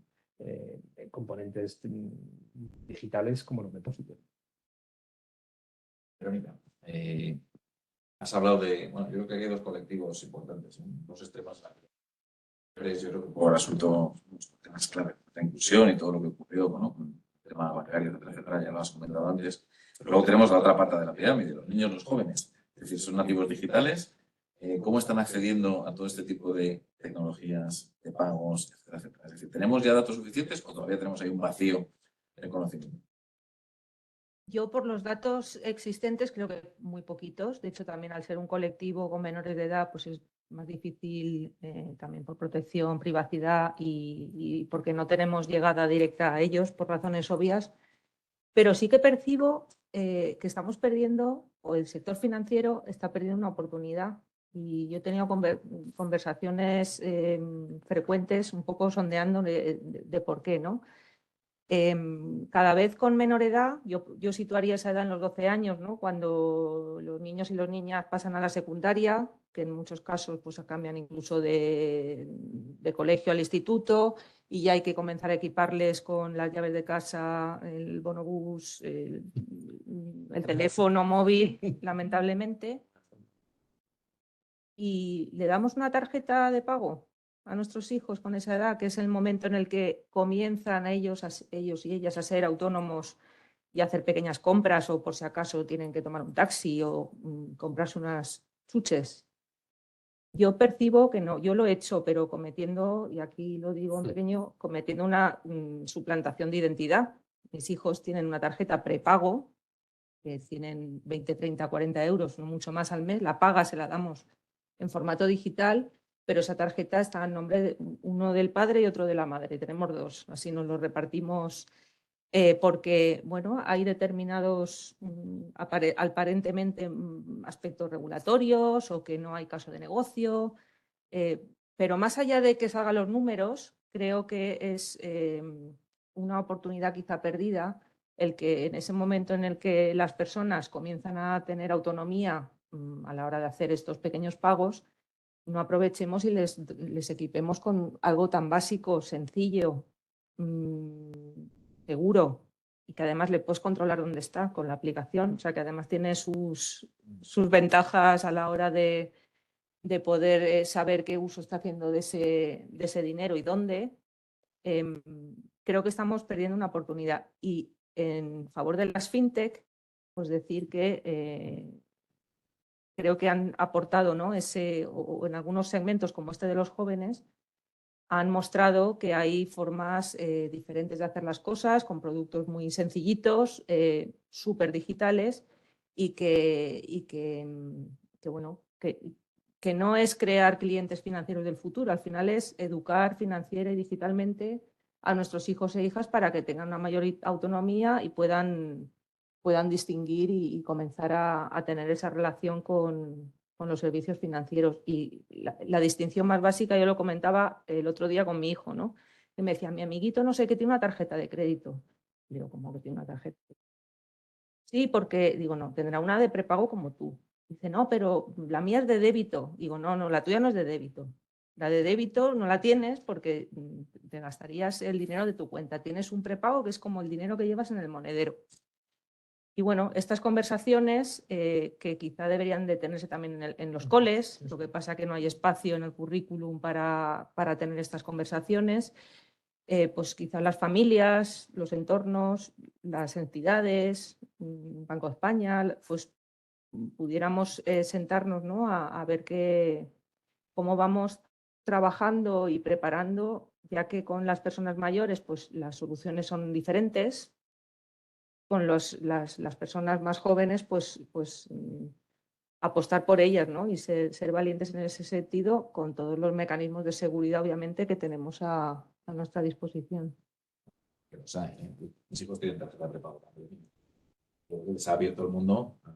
componentes digitales como los depósitos. Verónica, has hablado bueno, yo creo que hay dos colectivos importantes, ¿no? Dos extremas. Yo creo que por asunto, temas clave, la inclusión y todo lo que ocurrió, ¿no? Con el tema bancario, etcétera, ya lo has comentado antes. Pero luego tenemos la otra parte de la pirámide, los niños, los jóvenes. Es decir, son nativos digitales. ¿Cómo están accediendo a todo este tipo de tecnologías, de pagos, etcétera, etcétera? Es decir, ¿tenemos ya datos suficientes o todavía tenemos ahí un vacío en el conocimiento? Yo, por los datos existentes, creo que muy poquitos. De hecho, también al ser un colectivo con menores de edad, pues es más difícil también por protección, privacidad y porque no tenemos llegada directa a ellos por razones obvias. Pero sí que percibo que estamos perdiendo, o el sector financiero está perdiendo una oportunidad. Y yo he tenido conversaciones frecuentes, un poco sondeando de por qué, ¿no? Cada vez con menor edad, yo situaría esa edad en los 12 años, ¿no? Cuando los niños y las niñas pasan a la secundaria, que en muchos casos pues, cambian incluso de colegio al instituto y ya hay que comenzar a equiparles con las llaves de casa, el bonobús, el teléfono móvil, lamentablemente. Y le damos una tarjeta de pago a nuestros hijos con esa edad, que es el momento en el que comienzan ellos y ellas a ser autónomos y a hacer pequeñas compras o por si acaso tienen que tomar un taxi o comprarse unas chuches. Yo percibo que no, yo lo he hecho, pero cometiendo, y aquí lo digo en pequeño, cometiendo una suplantación de identidad. Mis hijos tienen una tarjeta prepago que tienen 20, 30, 40 euros, no mucho más al mes, la paga se la damos en formato digital, pero esa tarjeta está en nombre de uno del padre y otro de la madre. Tenemos dos, así nos lo repartimos porque bueno, hay determinados aparentemente aspectos regulatorios o que no hay caso de negocio, pero más allá de que salgan los números, creo que es una oportunidad quizá perdida el que en ese momento en el que las personas comienzan a tener autonomía a la hora de hacer estos pequeños pagos, no aprovechemos y les equipemos con algo tan básico, sencillo, seguro, y que además le puedes controlar dónde está con la aplicación, o sea que además tiene sus ventajas a la hora de poder saber qué uso está haciendo de ese dinero y dónde. Creo que estamos perdiendo una oportunidad. Y en favor de las fintech, pues decir que creo que han aportado, ¿no? o en algunos segmentos como este de los jóvenes, han mostrado que hay formas diferentes de hacer las cosas, con productos muy sencillitos, súper digitales, y bueno, que no es crear clientes financieros del futuro, al final es educar financiera y digitalmente a nuestros hijos e hijas para que tengan una mayor autonomía y puedan distinguir y comenzar a tener esa relación con los servicios financieros. Y la distinción más básica, yo lo comentaba el otro día con mi hijo, ¿no? Que me decía, mi amiguito no sé qué tiene una tarjeta de crédito. Digo, ¿cómo que tiene una tarjeta? Sí, porque, digo, no, tendrá una de prepago como tú. Dice, no, pero la mía es de débito. Digo, no, la tuya no es de débito. La de débito no la tienes porque te gastarías el dinero de tu cuenta. Tienes un prepago que es como el dinero que llevas en el monedero. Y bueno, estas conversaciones que quizá deberían de tenerse también en los coles, lo que pasa que no hay espacio en el currículum para tener estas conversaciones, pues quizá las familias, los entornos, las entidades, Banco de España, pues pudiéramos sentarnos, ¿no? a ver cómo vamos trabajando y preparando, ya que con las personas mayores pues las soluciones son diferentes. Con las personas más jóvenes, pues apostar por ellas, ¿no? Y ser valientes en ese sentido, con todos los mecanismos de seguridad, obviamente, que tenemos a nuestra disposición. Que los hay, ¿eh? Mis hijos tienen tarjeta de prepago también. Les ha abierto el mundo a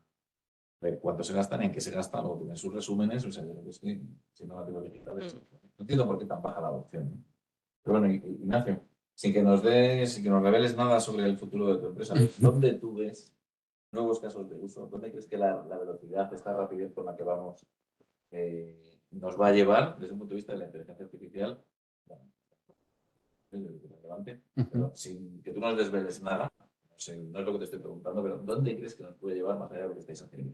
ver cuánto se gastan, en qué se gastan, o tienen sus resúmenes, o sea, yo creo que es que si no nativos digitales. No entiendo por qué tan baja la adopción, ¿no? Pero bueno, Ignacio, sin que nos reveles nada sobre el futuro de tu empresa, ¿dónde tú ves nuevos casos de uso? ¿Dónde crees que la velocidad, esta rapidez con la que vamos, nos va a llevar desde un punto de vista de la inteligencia artificial? Bueno, es relevante, pero sin que tú nos desveles nada, no sé, no es lo que te estoy preguntando, pero ¿dónde crees que nos puede llevar más allá de lo que estáis haciendo?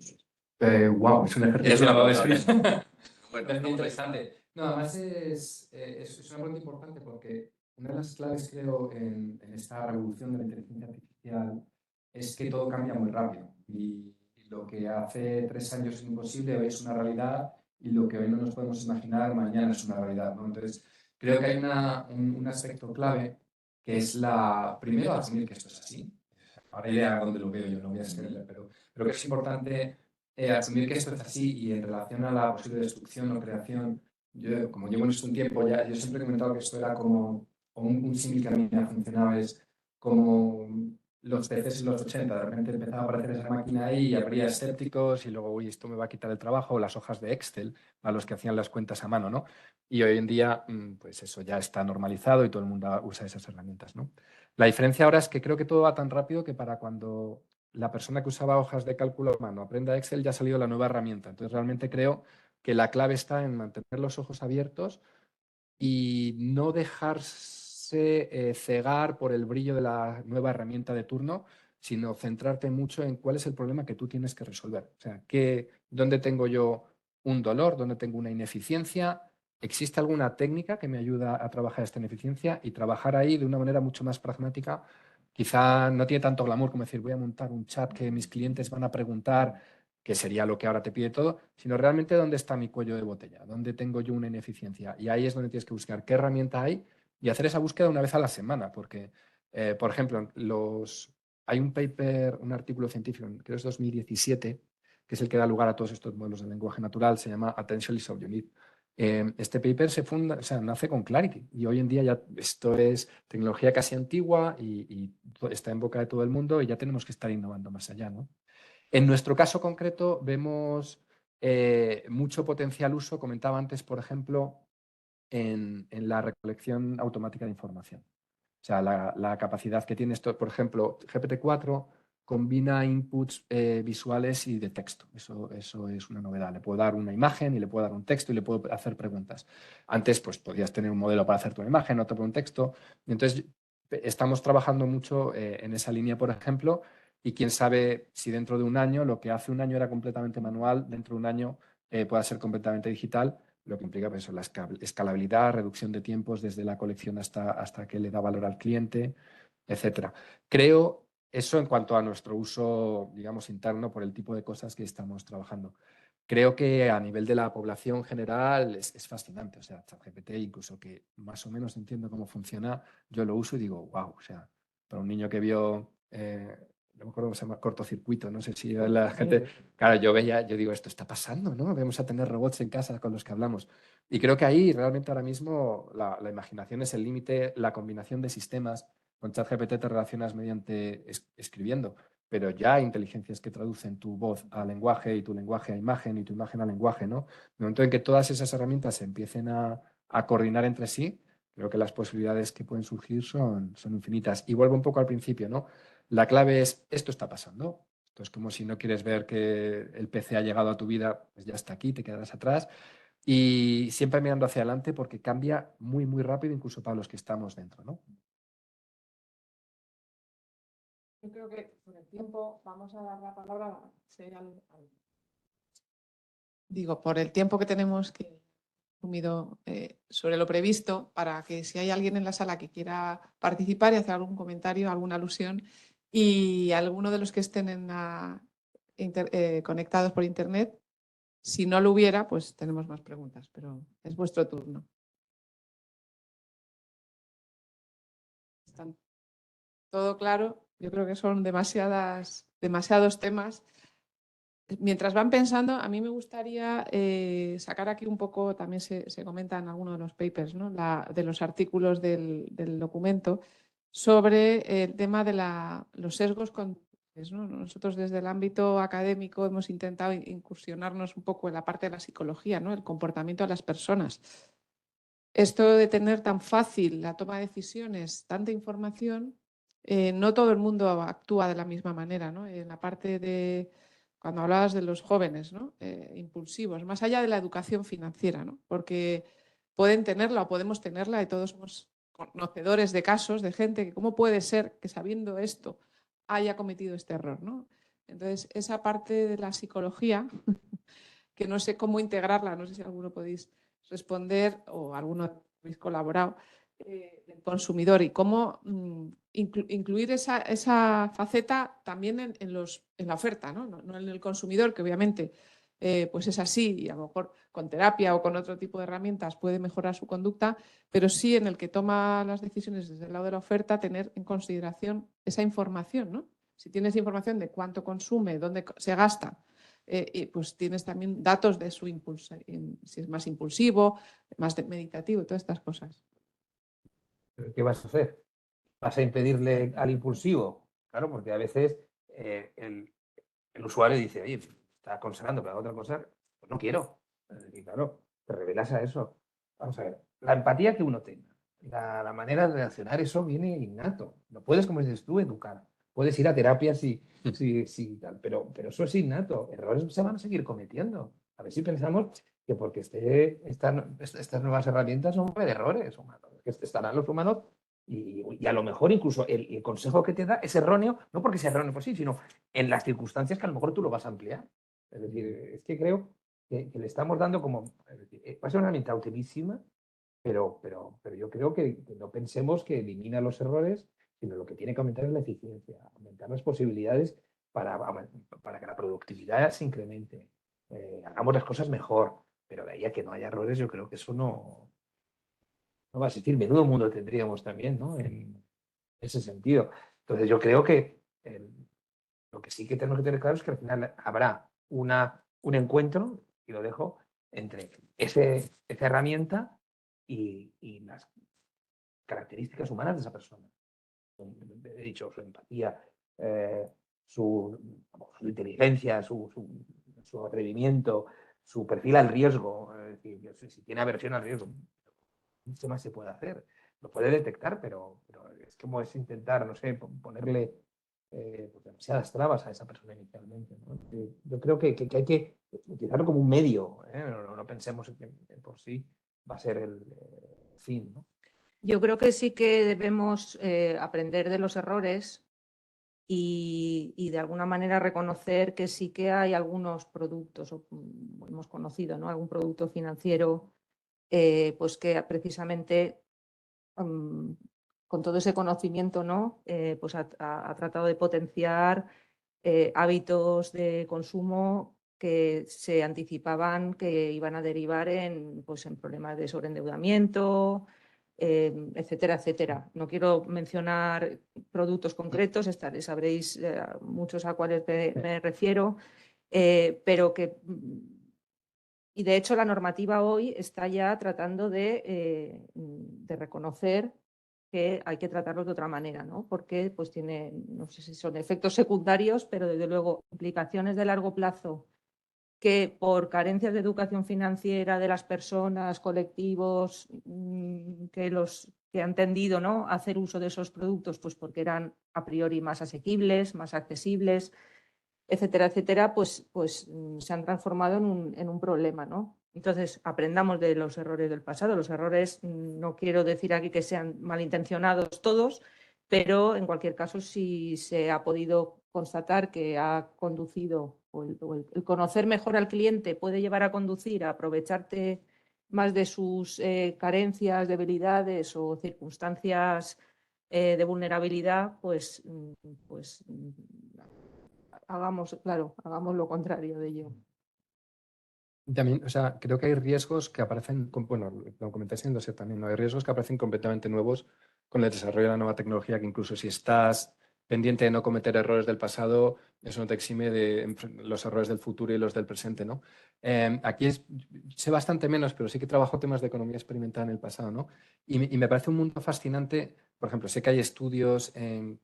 Wow, es un ejercicio. Es una bueno, es muy interesante. No, además es una pregunta importante porque una de las claves, creo, en esta revolución de la inteligencia artificial es que todo cambia muy rápido. Y lo que hace 3 años es imposible, hoy es una realidad, y lo que hoy no nos podemos imaginar, mañana es una realidad, ¿no? Entonces, creo que hay un aspecto clave que es primero, asumir que esto es así. Ahora iré a donde lo veo yo, no voy a extender, pero creo que es importante asumir que esto es así, y en relación a la posible destrucción o creación, yo, como llevo en esto un tiempo ya, yo siempre he comentado que esto era como un símil que a mí me ha funcionado, es como los PCs en los 80, de repente empezaba a aparecer esa máquina ahí y habría escépticos y luego, uy, esto me va a quitar el trabajo, o las hojas de Excel a los que hacían las cuentas a mano, ¿no? Y hoy en día, pues eso ya está normalizado y todo el mundo usa esas herramientas, ¿no? La diferencia ahora es que creo que todo va tan rápido que para cuando la persona que usaba hojas de cálculo a mano aprenda Excel, ya ha salido la nueva herramienta. Entonces, realmente creo que la clave está en mantener los ojos abiertos y no dejarse cegar por el brillo de la nueva herramienta de turno, sino centrarte mucho en cuál es el problema que tú tienes que resolver. O sea, ¿dónde tengo yo un dolor? ¿Dónde tengo una ineficiencia? ¿Existe alguna técnica que me ayuda a trabajar esta ineficiencia? Y trabajar ahí de una manera mucho más pragmática. Quizá no tiene tanto glamour como decir, voy a montar un chat que mis clientes van a preguntar, que sería lo que ahora te pide todo, sino realmente dónde está mi cuello de botella, dónde tengo yo una ineficiencia. Y ahí es donde tienes que buscar qué herramienta hay y hacer esa búsqueda una vez a la semana, porque, por ejemplo, hay un paper, un artículo científico, creo que es 2017, que es el que da lugar a todos estos modelos de lenguaje natural, se llama Attention is All You Need. Este paper nace con Clarity y hoy en día ya esto es tecnología casi antigua y está en boca de todo el mundo y ya tenemos que estar innovando más allá, ¿no? En nuestro caso concreto vemos mucho potencial uso, comentaba antes, por ejemplo, en la recolección automática de información. O sea, la capacidad que tiene esto, por ejemplo, GPT-4 combina inputs visuales y de texto. Eso es una novedad. Le puedo dar una imagen y le puedo dar un texto y le puedo hacer preguntas. Antes, pues, podías tener un modelo para hacerte una imagen, otro para un texto. Entonces, estamos trabajando mucho en esa línea, por ejemplo, y quién sabe si dentro de un año, lo que hace un año era completamente manual, dentro de un año pueda ser completamente digital, lo que implica pues, la escalabilidad, reducción de tiempos desde la colección hasta que le da valor al cliente, etcétera. Creo eso en cuanto a nuestro uso, digamos, interno por el tipo de cosas que estamos trabajando. Creo que a nivel de la población general es fascinante. O sea, ChatGPT, incluso que más o menos entiendo cómo funciona, yo lo uso y digo, wow, o sea, para un niño que vio, no me acuerdo cómo se llama, cortocircuito, no sé si la gente, claro, yo digo, esto está pasando, ¿no? Vamos a tener robots en casa con los que hablamos. Y creo que ahí realmente ahora mismo la imaginación es el límite, la combinación de sistemas. Con ChatGPT te relacionas mediante escribiendo, pero ya hay inteligencias que traducen tu voz a lenguaje y tu lenguaje a imagen y tu imagen a lenguaje, ¿no? En el momento en que todas esas herramientas se empiecen a coordinar entre sí, creo que las posibilidades que pueden surgir son infinitas. Y vuelvo un poco al principio, ¿no? La clave es, esto está pasando. Esto es como si no quieres ver que el PC ha llegado a tu vida, pues ya está aquí, te quedarás atrás. Y siempre mirando hacia adelante porque cambia muy, muy rápido, incluso para los que estamos dentro, ¿no? Yo creo que por el tiempo vamos a dar la palabra digo, por el tiempo que tenemos que consumido sobre lo previsto, para que si hay alguien en la sala que quiera participar y hacer algún comentario, alguna alusión, y alguno de los que estén conectados por internet, si no lo hubiera, pues tenemos más preguntas, pero es vuestro turno. ¿Están todo claro? Yo creo que son demasiados temas. Mientras van pensando, a mí me gustaría sacar aquí un poco, también se comenta en alguno de los papers, ¿no? De los artículos del documento, sobre el tema de los sesgos conductuales, ¿no? Nosotros desde el ámbito académico hemos intentado incursionarnos un poco en la parte de la psicología, ¿no? El comportamiento de las personas. Esto de tener tan fácil la toma de decisiones, tanta información, no todo el mundo actúa de la misma manera, ¿no? En la parte de, cuando hablabas de los jóvenes, ¿no? Impulsivos, más allá de la educación financiera, ¿no? Porque pueden tenerla o podemos tenerla y todos somos conocedores de casos de gente que cómo puede ser que sabiendo esto haya cometido este error, ¿no? Entonces, esa parte de la psicología, que no sé cómo integrarla, no sé si alguno podéis responder o alguno habéis colaborado, del consumidor y cómo incluir esa faceta también en la oferta, ¿no? No en el consumidor, que obviamente pues es así y a lo mejor con terapia o con otro tipo de herramientas puede mejorar su conducta, pero sí en el que toma las decisiones desde el lado de la oferta, tener en consideración esa información, ¿no? Si tienes información de cuánto consume, dónde se gasta, pues tienes también datos de su impulso, si es más impulsivo, más meditativo, todas estas cosas. ¿Qué vas a hacer? ¿Vas a impedirle al impulsivo? Claro, porque a veces el usuario dice, oye, está aconsejando que haga otra cosa, pues no quiero. Y claro, te revelas a eso. Vamos a ver, la empatía que uno tenga, la manera de reaccionar, eso viene innato. No puedes, como dices tú, educar. Puedes ir a terapia si tal, pero eso es innato. Errores se van a seguir cometiendo. A ver si pensamos que porque estas nuevas herramientas no va a haber errores humanos, que estarán los humanos y a lo mejor incluso el consejo que te da es erróneo, no porque sea erróneo por sí, sino en las circunstancias que a lo mejor tú lo vas a ampliar. Es decir, es que creo que le estamos dando como, es decir, va a ser una herramienta utilísima, pero yo creo que no pensemos que elimina los errores, sino lo que tiene que aumentar es la eficiencia, aumentar las posibilidades para que la productividad se incremente. Hagamos las cosas mejor, pero de ahí a que no haya errores, yo creo que eso no va a existir. Menudo mundo tendríamos también, ¿no? En ese sentido. Entonces yo creo que Lo que sí que tenemos que tener claro es que al final habrá un encuentro, y lo dejo, entre esa herramienta y las características humanas de esa persona. He dicho, su empatía, su inteligencia, su atrevimiento, su perfil al riesgo. Es decir, si tiene aversión al riesgo, ¿qué más se puede hacer? Lo puede detectar, pero es como es intentar, no sé, ponerle pues demasiadas trabas a esa persona inicialmente, ¿no? Yo creo que hay que utilizarlo como un medio, ¿eh? No pensemos que por sí va a ser el fin, ¿no? Yo creo que sí que debemos aprender de los errores y de alguna manera reconocer que sí que hay algunos productos, hemos conocido, ¿no? Algún producto financiero pues que precisamente con todo ese conocimiento, ¿no? Pues ha tratado de potenciar hábitos de consumo que se anticipaban que iban a derivar pues en problemas de sobreendeudamiento, etcétera, etcétera. No quiero mencionar productos concretos, sabréis muchos a cuáles me refiero, pero que... Y de hecho la normativa hoy está ya tratando de reconocer que hay que tratarlo de otra manera, ¿no? Porque pues tiene, no sé si son efectos secundarios, pero desde luego implicaciones de largo plazo que por carencias de educación financiera de las personas, colectivos que han tendido, ¿no?, a hacer uso de esos productos, pues porque eran a priori más asequibles, más accesibles, etcétera, etcétera, pues se han transformado en un problema, ¿no? Entonces, aprendamos de los errores del pasado. Los errores, no quiero decir aquí que sean malintencionados todos, pero en cualquier caso, si se ha podido constatar que ha conducido o el conocer mejor al cliente puede llevar a conducir a aprovecharte más de sus carencias, debilidades o circunstancias de vulnerabilidad, pues hagamos lo contrario de ello. También, o sea, creo que hay riesgos que aparecen, bueno, lo comentáis en el dossier también, ¿no? Hay riesgos que aparecen completamente nuevos con el desarrollo de la nueva tecnología, que incluso si estás pendiente de no cometer errores del pasado, eso no te exime de los errores del futuro y los del presente, ¿no? Aquí sé bastante menos, pero sí que trabajo temas de economía experimental en el pasado, ¿no? Y me parece un mundo fascinante. Por ejemplo, sé que hay estudios en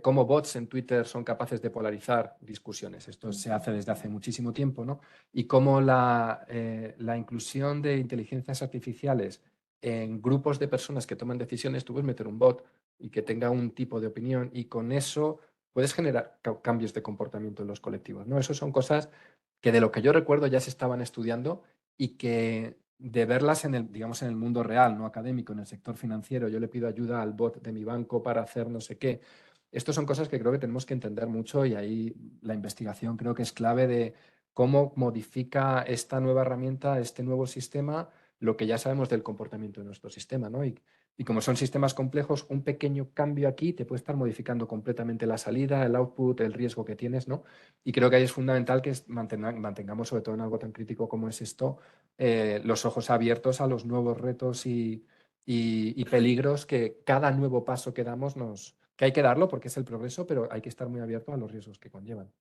cómo bots en Twitter son capaces de polarizar discusiones. Esto se hace desde hace muchísimo tiempo, ¿no? Y cómo la inclusión de inteligencias artificiales en grupos de personas que toman decisiones, tú puedes meter un bot y que tenga un tipo de opinión y con eso puedes generar cambios de comportamiento en los colectivos, ¿no? Eso son cosas que de lo que yo recuerdo ya se estaban estudiando y que de verlas en el, digamos, en el mundo real, no académico, en el sector financiero, yo le pido ayuda al bot de mi banco para hacer no sé qué. Estas son cosas que creo que tenemos que entender mucho y ahí la investigación creo que es clave de cómo modifica esta nueva herramienta, este nuevo sistema, lo que ya sabemos del comportamiento de nuestro sistema, ¿no? Y como son sistemas complejos, un pequeño cambio aquí te puede estar modificando completamente la salida, el output, el riesgo que tienes, ¿no? Y creo que ahí es fundamental que mantengamos, sobre todo en algo tan crítico como es esto, los ojos abiertos a los nuevos retos y peligros que cada nuevo paso que damos que hay que darlo porque es el progreso, pero hay que estar muy abierto a los riesgos que conllevan.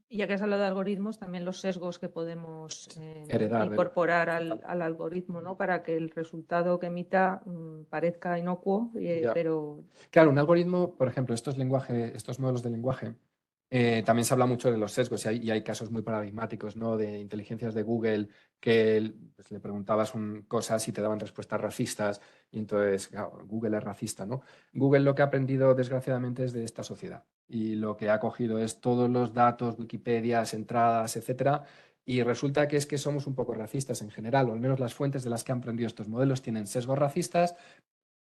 Y ya que has hablado de algoritmos, también los sesgos que podemos Heredar incorporar al algoritmo, ¿no? Para que el resultado que emita parezca inocuo, pero... Claro, un algoritmo, por ejemplo, estos modelos de lenguaje, también se habla mucho de los sesgos y hay casos muy paradigmáticos, ¿no? De inteligencias de Google que pues, le preguntabas cosas y te daban respuestas racistas y entonces, claro, Google es racista, ¿no? Google lo que ha aprendido desgraciadamente es de esta sociedad y lo que ha cogido es todos los datos, Wikipedias, entradas, etcétera, y resulta que es que somos un poco racistas en general, o al menos las fuentes de las que han aprendido estos modelos tienen sesgos racistas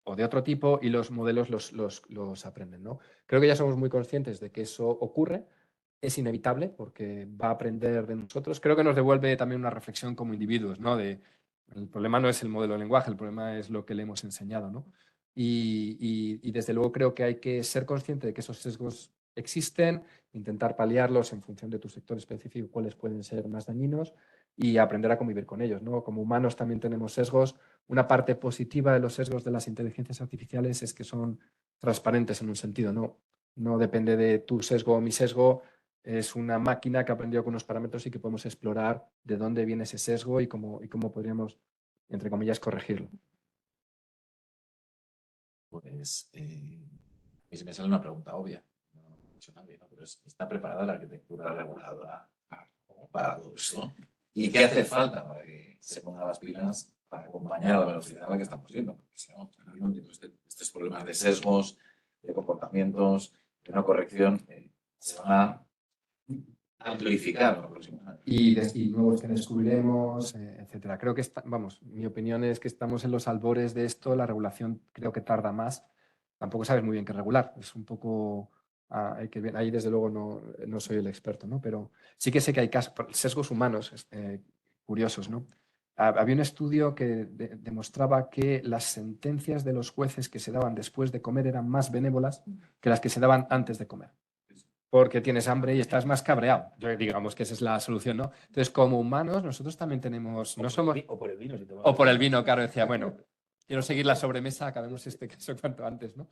o de otro tipo y los modelos los aprenden, ¿no? Creo que ya somos muy conscientes de que eso ocurre, es inevitable porque va a aprender de nosotros. Creo que nos devuelve también una reflexión como individuos, ¿no? El problema no es el modelo de lenguaje, el problema es lo que le hemos enseñado, ¿no? Y desde luego creo que hay que ser consciente de que esos sesgos existen, intentar paliarlos en función de tu sector específico, cuáles pueden ser más dañinos y aprender a convivir con ellos, ¿no? Como humanos también tenemos sesgos. Una parte positiva de los sesgos de las inteligencias artificiales es que son transparentes en un sentido, ¿no? No depende de tu sesgo o mi sesgo, es una máquina que ha aprendido con unos parámetros y que podemos explorar de dónde viene ese sesgo y cómo podríamos, entre comillas, corregirlo. Pues a mí se me sale una pregunta obvia, no lo ha dicho nadie, ¿no? Pero ¿está preparada la arquitectura reguladora para todo esto? ¿Y qué hace falta para que se pongan las pilas para acompañar a la velocidad a la que estamos yendo? Porque si no, estos problemas de sesgos, de comportamientos, de no corrección, se van a amplificar en los próximos años. Y nuevos que descubriremos, etcétera. Creo que, mi opinión es que estamos en los albores de esto, la regulación creo que tarda más. Tampoco sabes muy bien qué regular, es un poco... ahí desde luego no soy el experto, ¿no? Pero sí que sé que hay casos, sesgos humanos curiosos, ¿no? Había un estudio que demostraba que las sentencias de los jueces que se daban después de comer eran más benévolas que las que se daban antes de comer. Porque tienes hambre y estás más cabreado. Digamos que esa es la solución, ¿no? Entonces, como humanos, nosotros también tenemos... O por el vino. Si o por el vino, claro, decía, bueno, quiero seguir la sobremesa, acabemos este caso cuanto antes, ¿no?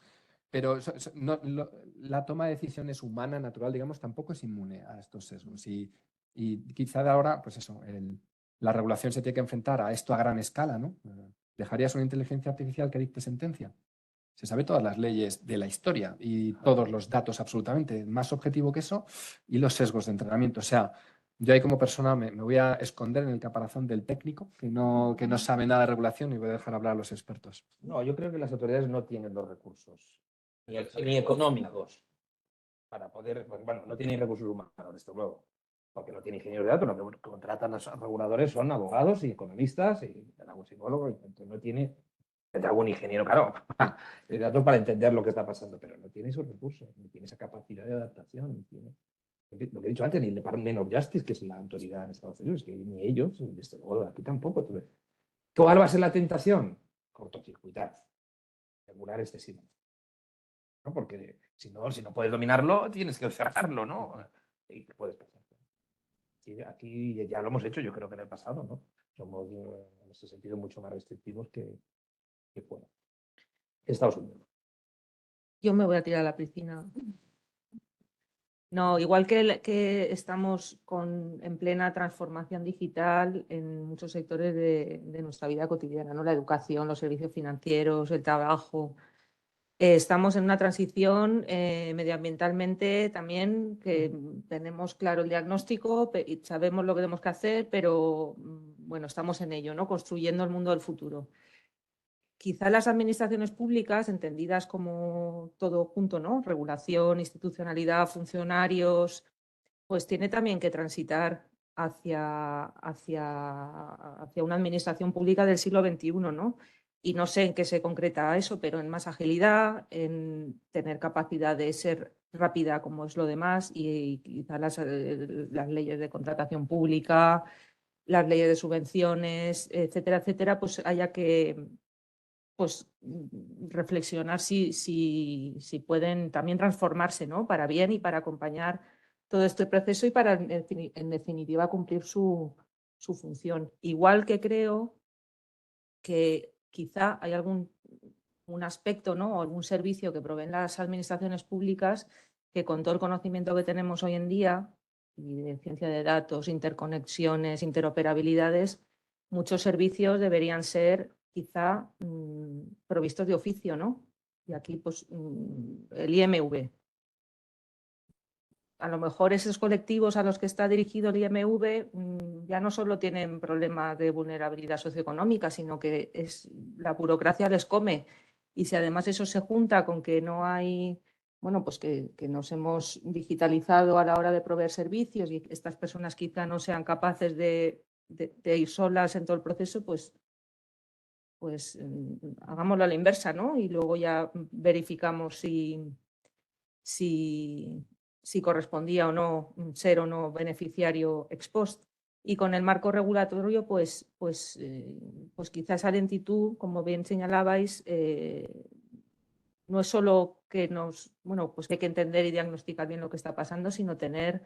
Pero la toma de decisiones humana, natural, digamos, tampoco es inmune a estos sesgos. Y quizá de ahora, pues eso, la regulación se tiene que enfrentar a esto a gran escala, ¿no? ¿Dejarías una inteligencia artificial que dicte sentencia? Se sabe todas las leyes de la historia y todos los datos absolutamente. Más objetivo que eso y los sesgos de entrenamiento. O sea, yo ahí como persona me voy a esconder en el caparazón del técnico que no sabe nada de regulación y voy a dejar hablar a los expertos. No, yo creo que las autoridades no tienen los recursos, ni económicos, para poder, pues, bueno, no tienen recursos humanos, desde luego, porque no tienen ingenieros de datos, lo que contratan a los reguladores son abogados y economistas y algún psicólogo, entonces no tiene, tendrá algún ingeniero, claro, de datos para entender lo que está pasando, pero no tiene esos recursos, ni tiene esa capacidad de adaptación, ni tiene, lo que he dicho antes, ni el Department of Justice, que es la autoridad en Estados Unidos, que ni ellos, desde luego aquí tampoco. Entonces, ¿cuál va a ser la tentación? Cortocircuitar, regular excesivamente. ¿No? Porque si no puedes dominarlo, tienes que cerrarlo, ¿no? Y puedes pasar. Sí, aquí ya lo hemos hecho, yo creo que en el pasado, ¿no? Somos en ese sentido mucho más restrictivos que fuera. Estados Unidos. Yo me voy a tirar a la piscina. No, igual que estamos en plena transformación digital en muchos sectores de nuestra vida cotidiana, ¿no? La educación, los servicios financieros, el trabajo. Estamos en una transición medioambientalmente también, que tenemos claro el diagnóstico y sabemos lo que tenemos que hacer, pero bueno, estamos en ello, ¿no? Construyendo el mundo del futuro. Quizá las administraciones públicas, entendidas como todo junto, ¿no? Regulación, institucionalidad, funcionarios, pues tiene también que transitar hacia una administración pública del siglo XXI, ¿no? Y no sé en qué se concreta eso, pero en más agilidad, en tener capacidad de ser rápida como es lo demás y quizá las leyes de contratación pública, las leyes de subvenciones, etcétera, etcétera, pues haya que reflexionar si pueden también transformarse, ¿no? Para bien y para acompañar todo este proceso y para, en definitiva, cumplir su función. Igual que creo que quizá hay un aspecto, ¿no? O algún servicio que proveen las administraciones públicas que con todo el conocimiento que tenemos hoy en día y de ciencia de datos, interconexiones, interoperabilidades, muchos servicios deberían ser quizá provistos de oficio, ¿no? Y aquí, pues, el IMV. A lo mejor esos colectivos a los que está dirigido el IMV ya no solo tienen problemas de vulnerabilidad socioeconómica, sino que la burocracia les come. Y si además eso se junta con que no hay, bueno, pues que nos hemos digitalizado a la hora de proveer servicios y estas personas quizá no sean capaces de ir solas en todo el proceso, pues hagámoslo a la inversa, ¿no? Y luego ya verificamos si correspondía o no ser o no beneficiario ex post. Y con el marco regulatorio, pues quizá esa lentitud, como bien señalabais, no es solo que pues que hay que entender y diagnosticar bien lo que está pasando, sino tener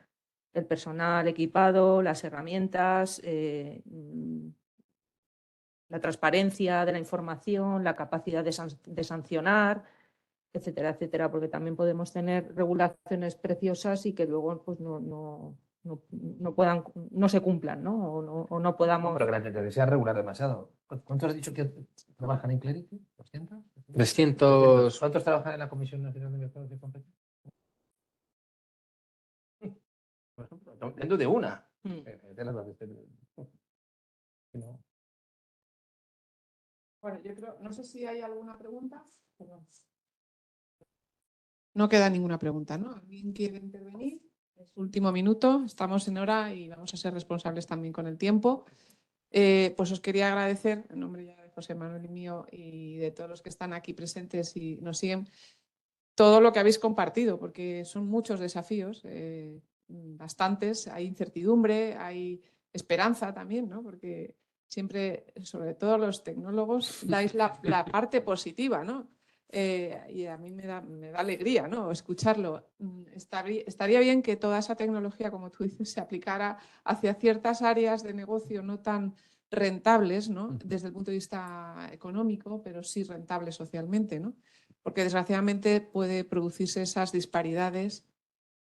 el personal equipado, las herramientas, la transparencia de la información, la capacidad de sancionar, etcétera, etcétera, porque también podemos tener regulaciones preciosas y que luego pues no se cumplan, ¿no? O no podamos. Pero que la tendencia sea regular demasiado. ¿Cuántos has dicho que trabajan en Clarity? ¿200? 300. ¿Cuántos trabajan en la Comisión Nacional de Mercados y Competencia? Por ejemplo, dentro de una. No. Bueno, yo creo, no sé si hay alguna pregunta. Perdón. No queda ninguna pregunta, ¿no? ¿Alguien quiere intervenir? Es último minuto, estamos en hora y vamos a ser responsables también con el tiempo. Pues os quería agradecer, en nombre ya de José Manuel y mío y de todos los que están aquí presentes y nos siguen, todo lo que habéis compartido, porque son muchos desafíos, bastantes, hay incertidumbre, hay esperanza también, ¿no? Porque siempre, sobre todo los tecnólogos, dais la parte positiva, ¿no? Y a mí me da alegría, ¿no? Escucharlo. Estaría bien que toda esa tecnología, como tú dices, se aplicara hacia ciertas áreas de negocio no tan rentables, ¿no? Desde el punto de vista económico, pero sí rentables socialmente, ¿no? Porque desgraciadamente puede producirse esas disparidades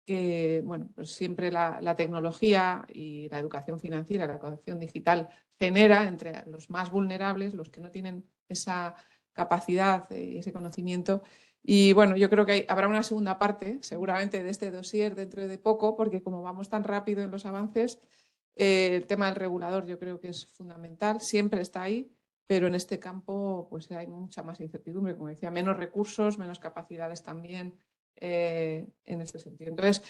que, bueno, pues siempre la tecnología y la educación financiera, la educación digital genera entre los más vulnerables, los que no tienen esa capacidad y ese conocimiento. Y bueno, yo creo que habrá una segunda parte, seguramente, de este dossier dentro de poco, porque como vamos tan rápido en los avances, el tema del regulador yo creo que es fundamental, siempre está ahí, pero en este campo pues hay mucha más incertidumbre, como decía, menos recursos, menos capacidades también en este sentido. Entonces,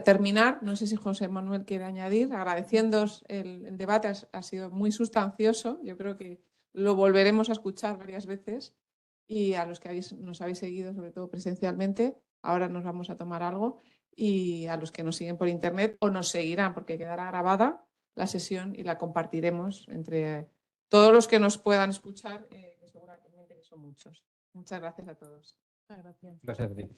terminar, no sé si José Manuel quiere añadir, agradeciéndoos el debate, ha sido muy sustancioso, yo creo que lo volveremos a escuchar varias veces y a los que nos habéis seguido, sobre todo presencialmente, ahora nos vamos a tomar algo y a los que nos siguen por internet o nos seguirán porque quedará grabada la sesión y la compartiremos entre todos los que nos puedan escuchar, que seguramente son muchos. Muchas gracias a todos. Gracias. Gracias a ti.